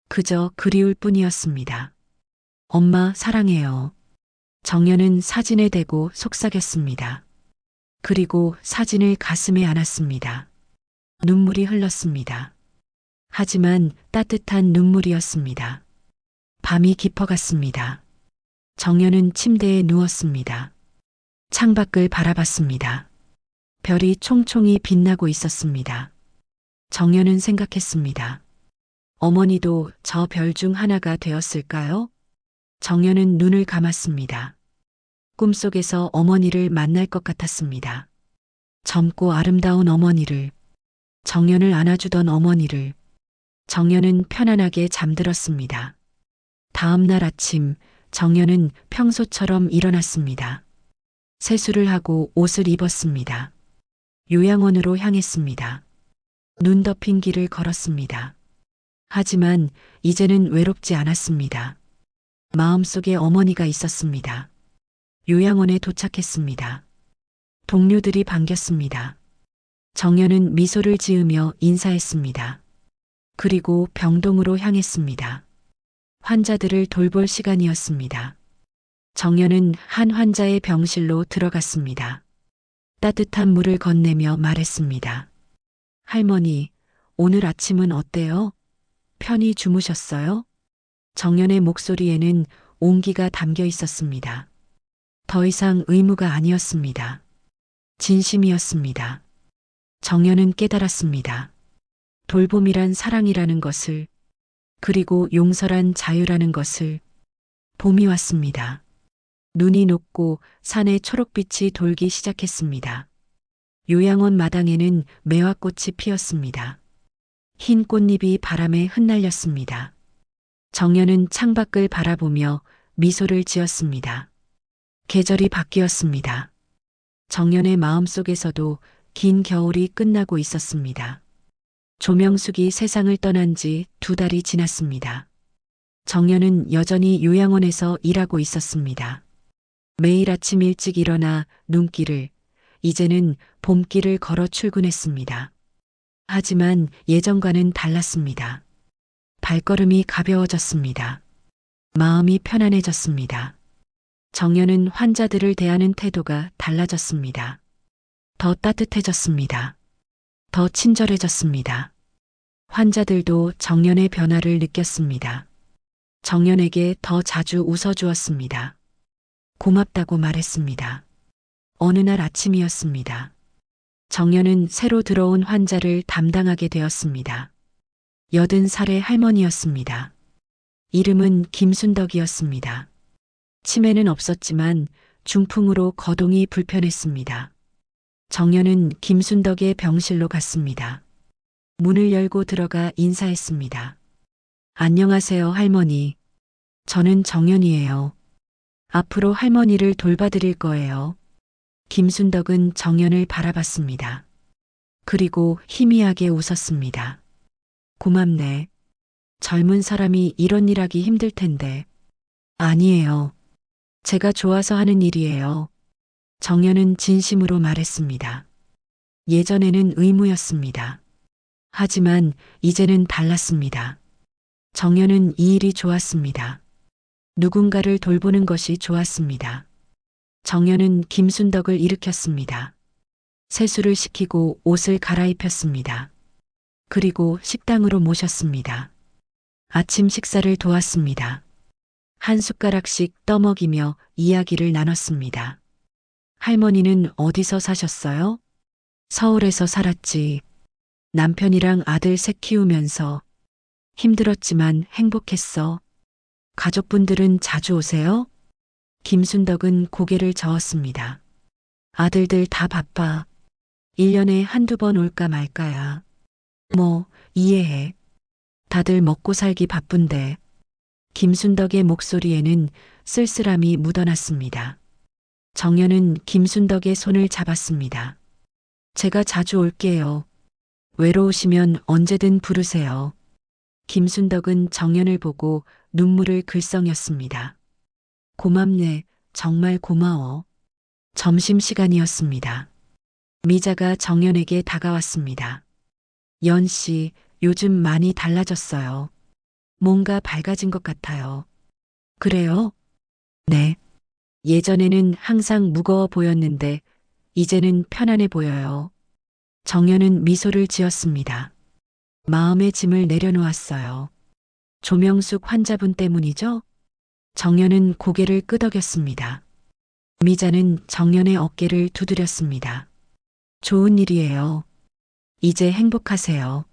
그저 그리울 뿐이었습니다. 엄마 사랑해요. 정연은 사진에 대고 속삭였습니다. 그리고 사진을 가슴에 안았습니다. 눈물이 흘렀습니다. 하지만 따뜻한 눈물이었습니다. 밤이 깊어갔습니다. 정연은 침대에 누웠습니다. 창밖을 바라봤습니다. 별이 총총히 빛나고 있었습니다. 정연은 생각했습니다. 어머니도 저 별 중 하나가 되었을까요? 정연은 눈을 감았습니다. 꿈속에서 어머니를 만날 것 같았습니다. 젊고 아름다운 어머니를, 정연을 안아주던 어머니를. 정연은 편안하게 잠들었습니다. 다음 날 아침 정연은 평소처럼 일어났습니다. 세수를 하고 옷을 입었습니다. 요양원으로 향했습니다. 눈 덮인 길을 걸었습니다. 하지만 이제는 외롭지 않았습니다. 마음속에 어머니가 있었습니다. 요양원에 도착했습니다. 동료들이 반겼습니다. 정연은 미소를 지으며 인사했습니다. 그리고 병동으로 향했습니다. 환자들을 돌볼 시간이었습니다. 정연은 한 환자의 병실로 들어갔습니다. 따뜻한 물을 건네며 말했습니다. 할머니, 오늘 아침은 어때요? 편히 주무셨어요? 정연의 목소리에는 온기가 담겨 있었습니다. 더 이상 의무가 아니었습니다. 진심이었습니다. 정연은 깨달았습니다. 돌봄이란 사랑이라는 것을, 그리고 용서란 자유라는 것을. 봄이 왔습니다. 눈이 녹고 산에 초록빛이 돌기 시작했습니다. 요양원 마당에는 매화꽃이 피었습니다. 흰 꽃잎이 바람에 흩날렸습니다. 정연은 창밖을 바라보며 미소를 지었습니다. 계절이 바뀌었습니다. 정연의 마음속에서도 긴 겨울이 끝나고 있었습니다. 조명숙이 세상을 떠난 지 2달이 지났습니다. 정연은 여전히 요양원에서 일하고 있었습니다. 매일 아침 일찍 일어나 눈길을, 이제는 봄길을 걸어 출근했습니다. 하지만 예전과는 달랐습니다. 발걸음이 가벼워졌습니다. 마음이 편안해졌습니다. 정연은 환자들을 대하는 태도가 달라졌습니다. 더 따뜻해졌습니다. 더 친절해졌습니다. 환자들도 정연의 변화를 느꼈습니다. 정연에게 더 자주 웃어주었습니다. 고맙다고 말했습니다. 어느 날 아침이었습니다. 정연은 새로 들어온 환자를 담당하게 되었습니다. 80살의 할머니였습니다. 이름은 김순덕이었습니다. 치매는 없었지만 중풍으로 거동이 불편했습니다. 정연은 김순덕의 병실로 갔습니다. 문을 열고 들어가 인사했습니다. 안녕하세요, 할머니. 저는 정연이에요. 앞으로 할머니를 돌봐드릴 거예요. 김순덕은 정연을 바라봤습니다. 그리고 희미하게 웃었습니다. 고맙네. 젊은 사람이 이런 일 하기 힘들 텐데. 아니에요. 제가 좋아서 하는 일이에요. 정연은 진심으로 말했습니다. 예전에는 의무였습니다. 하지만 이제는 달랐습니다. 정연은 이 일이 좋았습니다. 누군가를 돌보는 것이 좋았습니다. 정연은 김순덕을 일으켰습니다. 세수를 시키고 옷을 갈아입혔습니다. 그리고 식당으로 모셨습니다. 아침 식사를 도왔습니다. 한 숟가락씩 떠먹이며 이야기를 나눴습니다. 할머니는 어디서 사셨어요? 서울에서 살았지. 남편이랑 아들 셋 키우면서 힘들었지만 행복했어. 가족분들은 자주 오세요? 김순덕은 고개를 저었습니다. 아들들 다 바빠. 1년에 한두 번 올까 말까야. 뭐, 이해해. 다들 먹고 살기 바쁜데. 김순덕의 목소리에는 쓸쓸함이 묻어났습니다. 정연은 김순덕의 손을 잡았습니다. 제가 자주 올게요. 외로우시면 언제든 부르세요. 김순덕은 정연을 보고 눈물을 글썽였습니다. 고맙네, 정말 고마워. 점심시간이었습니다. 미자가 정연에게 다가왔습니다. 연 씨, 요즘 많이 달라졌어요. 뭔가 밝아진 것 같아요. 그래요? 네. 예전에는 항상 무거워 보였는데 이제는 편안해 보여요. 정연은 미소를 지었습니다. 마음의 짐을 내려놓았어요. 조명숙 환자분 때문이죠? 정연은 고개를 끄덕였습니다. 미자는 정연의 어깨를 두드렸습니다. 좋은 일이에요. 이제 행복하세요.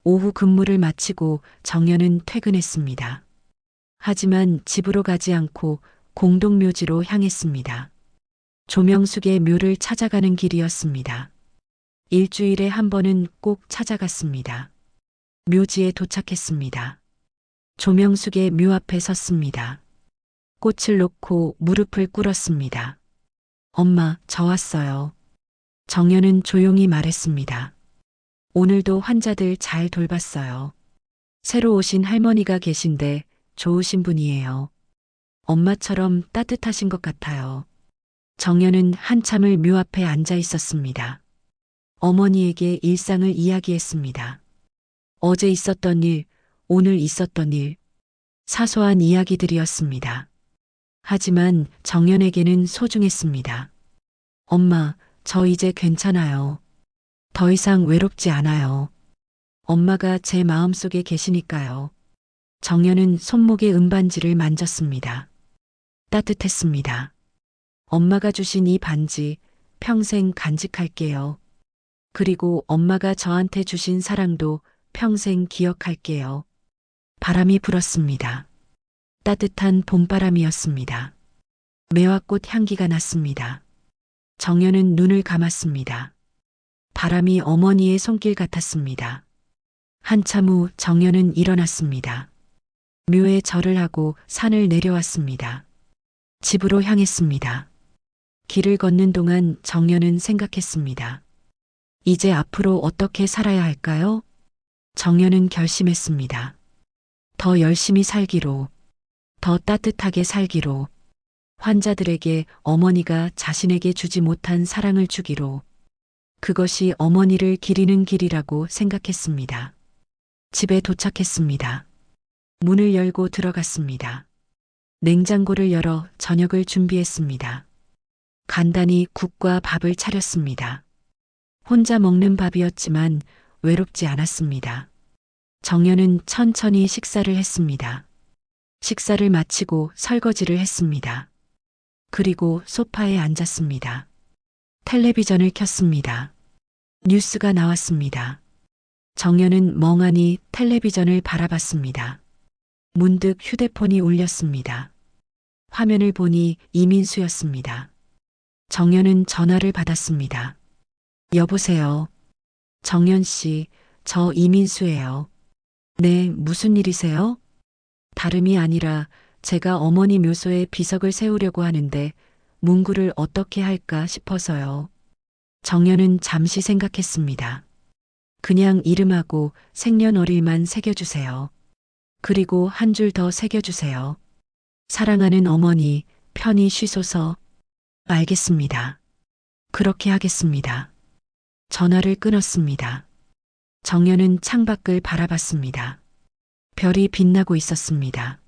오후 근무를 마치고 정연은 퇴근했습니다. 하지만 집으로 가지 않고 공동묘지로 향했습니다. 조명숙의 묘를 찾아가는 길이었습니다. 일주일에 한 번은 꼭 찾아갔습니다. 묘지에 도착했습니다. 조명숙의 묘 앞에 섰습니다. 꽃을 놓고 무릎을 꿇었습니다. 엄마, 저 왔어요. 정연은 조용히 말했습니다. 오늘도 환자들 잘 돌봤어요. 새로 오신 할머니가 계신데 좋으신 분이에요. 엄마처럼 따뜻하신 것 같아요. 정연은 한참을 묘 앞에 앉아 있었습니다. 어머니에게 일상을 이야기했습니다. 어제 있었던 일, 오늘 있었던 일, 사소한 이야기들이었습니다. 하지만 정연에게는 소중했습니다. 엄마, 저 이제 괜찮아요. 더 이상 외롭지 않아요. 엄마가 제 마음속에 계시니까요. 정연은 손목의 은반지를 만졌습니다. 따뜻했습니다. 엄마가 주신 이 반지 평생 간직할게요. 그리고 엄마가 저한테 주신 사랑도 평생 기억할게요. 바람이 불었습니다. 따뜻한 봄바람이었습니다. 매화꽃 향기가 났습니다. 정연은 눈을 감았습니다. 바람이 어머니의 손길 같았습니다. 한참 후 정연은 일어났습니다. 묘에 절을 하고 산을 내려왔습니다. 집으로 향했습니다. 길을 걷는 동안 정연은 생각했습니다. 이제 앞으로 어떻게 살아야 할까요? 정연은 결심했습니다. 더 열심히 살기로, 더 따뜻하게 살기로, 환자들에게 어머니가 자신에게 주지 못한 사랑을 주기로, 그것이 어머니를 기리는 길이라고 생각했습니다. 집에 도착했습니다. 문을 열고 들어갔습니다. 냉장고를 열어 저녁을 준비했습니다. 간단히 국과 밥을 차렸습니다. 혼자 먹는 밥이었지만 외롭지 않았습니다. 정연은 천천히 식사를 했습니다. 식사를 마치고 설거지를 했습니다. 그리고 소파에 앉았습니다. 텔레비전을 켰습니다. 뉴스가 나왔습니다. 정연은 멍하니 텔레비전을 바라봤습니다. 문득 휴대폰이 울렸습니다. 화면을 보니 이민수였습니다. 정연은 전화를 받았습니다. 여보세요. 정연 씨, 저 이민수예요. 네, 무슨 일이세요? 다름이 아니라 제가 어머니 묘소에 비석을 세우려고 하는데 문구를 어떻게 할까 싶어서요. 정연은 잠시 생각했습니다. 그냥 이름하고 생년월일만 새겨주세요. 그리고 한 줄 더 새겨주세요. 사랑하는 어머니, 편히 쉬소서. 알겠습니다. 그렇게 하겠습니다. 전화를 끊었습니다. 정연은 창밖을 바라봤습니다. 별이 빛나고 있었습니다.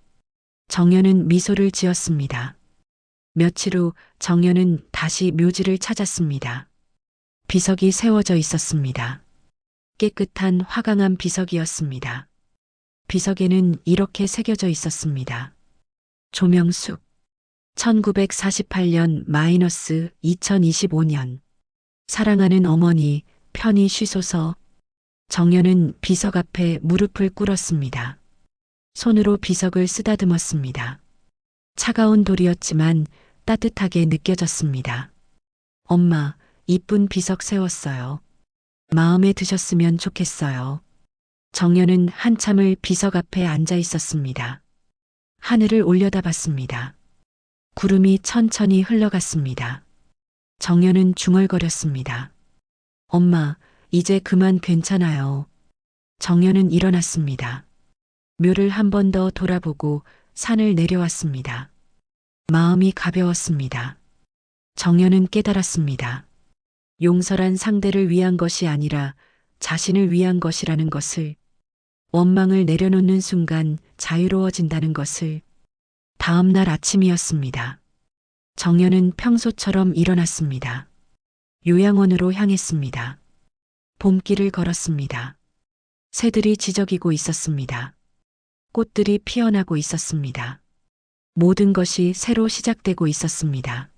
정연은 미소를 지었습니다. 며칠 후 정연은 다시 묘지를 찾았습니다. 비석이 세워져 있었습니다. 깨끗한 화강암 비석이었습니다. 비석에는 이렇게 새겨져 있었습니다. 조명숙 1948년-2025년 사랑하는 어머니 편히 쉬소서. 정연은 비석 앞에 무릎을 꿇었습니다. 손으로 비석을 쓰다듬었습니다. 차가운 돌이었지만 따뜻하게 느껴졌습니다. 엄마, 이쁜 비석 세웠어요. 마음에 드셨으면 좋겠어요. 정연은 한참을 비석 앞에 앉아 있었습니다. 하늘을 올려다봤습니다. 구름이 천천히 흘러갔습니다. 정연은 중얼거렸습니다. 엄마, 이제 그만 괜찮아요. 정연은 일어났습니다. 묘를 한 번 더 돌아보고 산을 내려왔습니다. 마음이 가벼웠습니다. 정연은 깨달았습니다. 용서란 상대를 위한 것이 아니라 자신을 위한 것이라는 것을, 원망을 내려놓는 순간 자유로워진다는 것을. 다음 날 아침이었습니다. 정연은 평소처럼 일어났습니다. 요양원으로 향했습니다. 봄길을 걸었습니다. 새들이 지저귀고 있었습니다. 꽃들이 피어나고 있었습니다. 모든 것이 새로 시작되고 있었습니다.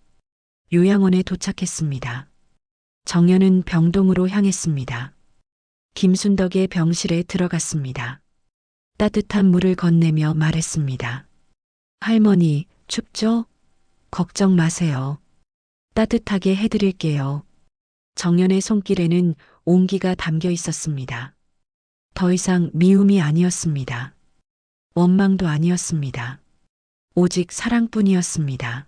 요양원에 도착했습니다. 정연은 병동으로 향했습니다. 김순덕의 병실에 들어갔습니다. 따뜻한 물을 건네며 말했습니다. 할머니, 춥죠? 걱정 마세요. 따뜻하게 해드릴게요. 정연의 손길에는 온기가 담겨 있었습니다. 더 이상 미움이 아니었습니다. 원망도 아니었습니다. 오직 사랑뿐이었습니다.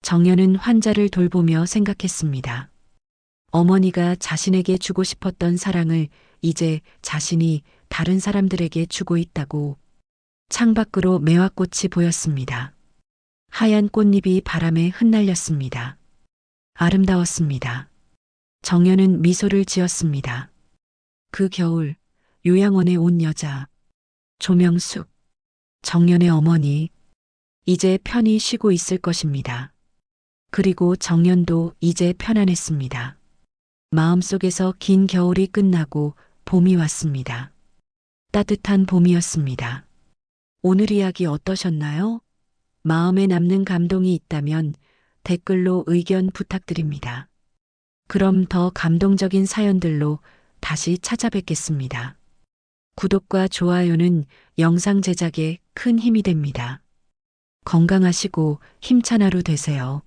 정연은 환자를 돌보며 생각했습니다. 어머니가 자신에게 주고 싶었던 사랑을 이제 자신이 다른 사람들에게 주고 있다고. 창밖으로 매화꽃이 보였습니다. 하얀 꽃잎이 바람에 흩날렸습니다. 아름다웠습니다. 정연은 미소를 지었습니다. 그 겨울 요양원에 온 여자 조명숙, 정연의 어머니, 이제 편히 쉬고 있을 것입니다. 그리고 정연도 이제 편안했습니다. 마음속에서 긴 겨울이 끝나고 봄이 왔습니다. 따뜻한 봄이었습니다. 오늘 이야기 어떠셨나요? 마음에 남는 감동이 있다면 댓글로 의견 부탁드립니다. 그럼 더 감동적인 사연들로 다시 찾아뵙겠습니다. 구독과 좋아요는 영상 제작에 큰 힘이 됩니다. 건강하시고 힘찬 하루 되세요.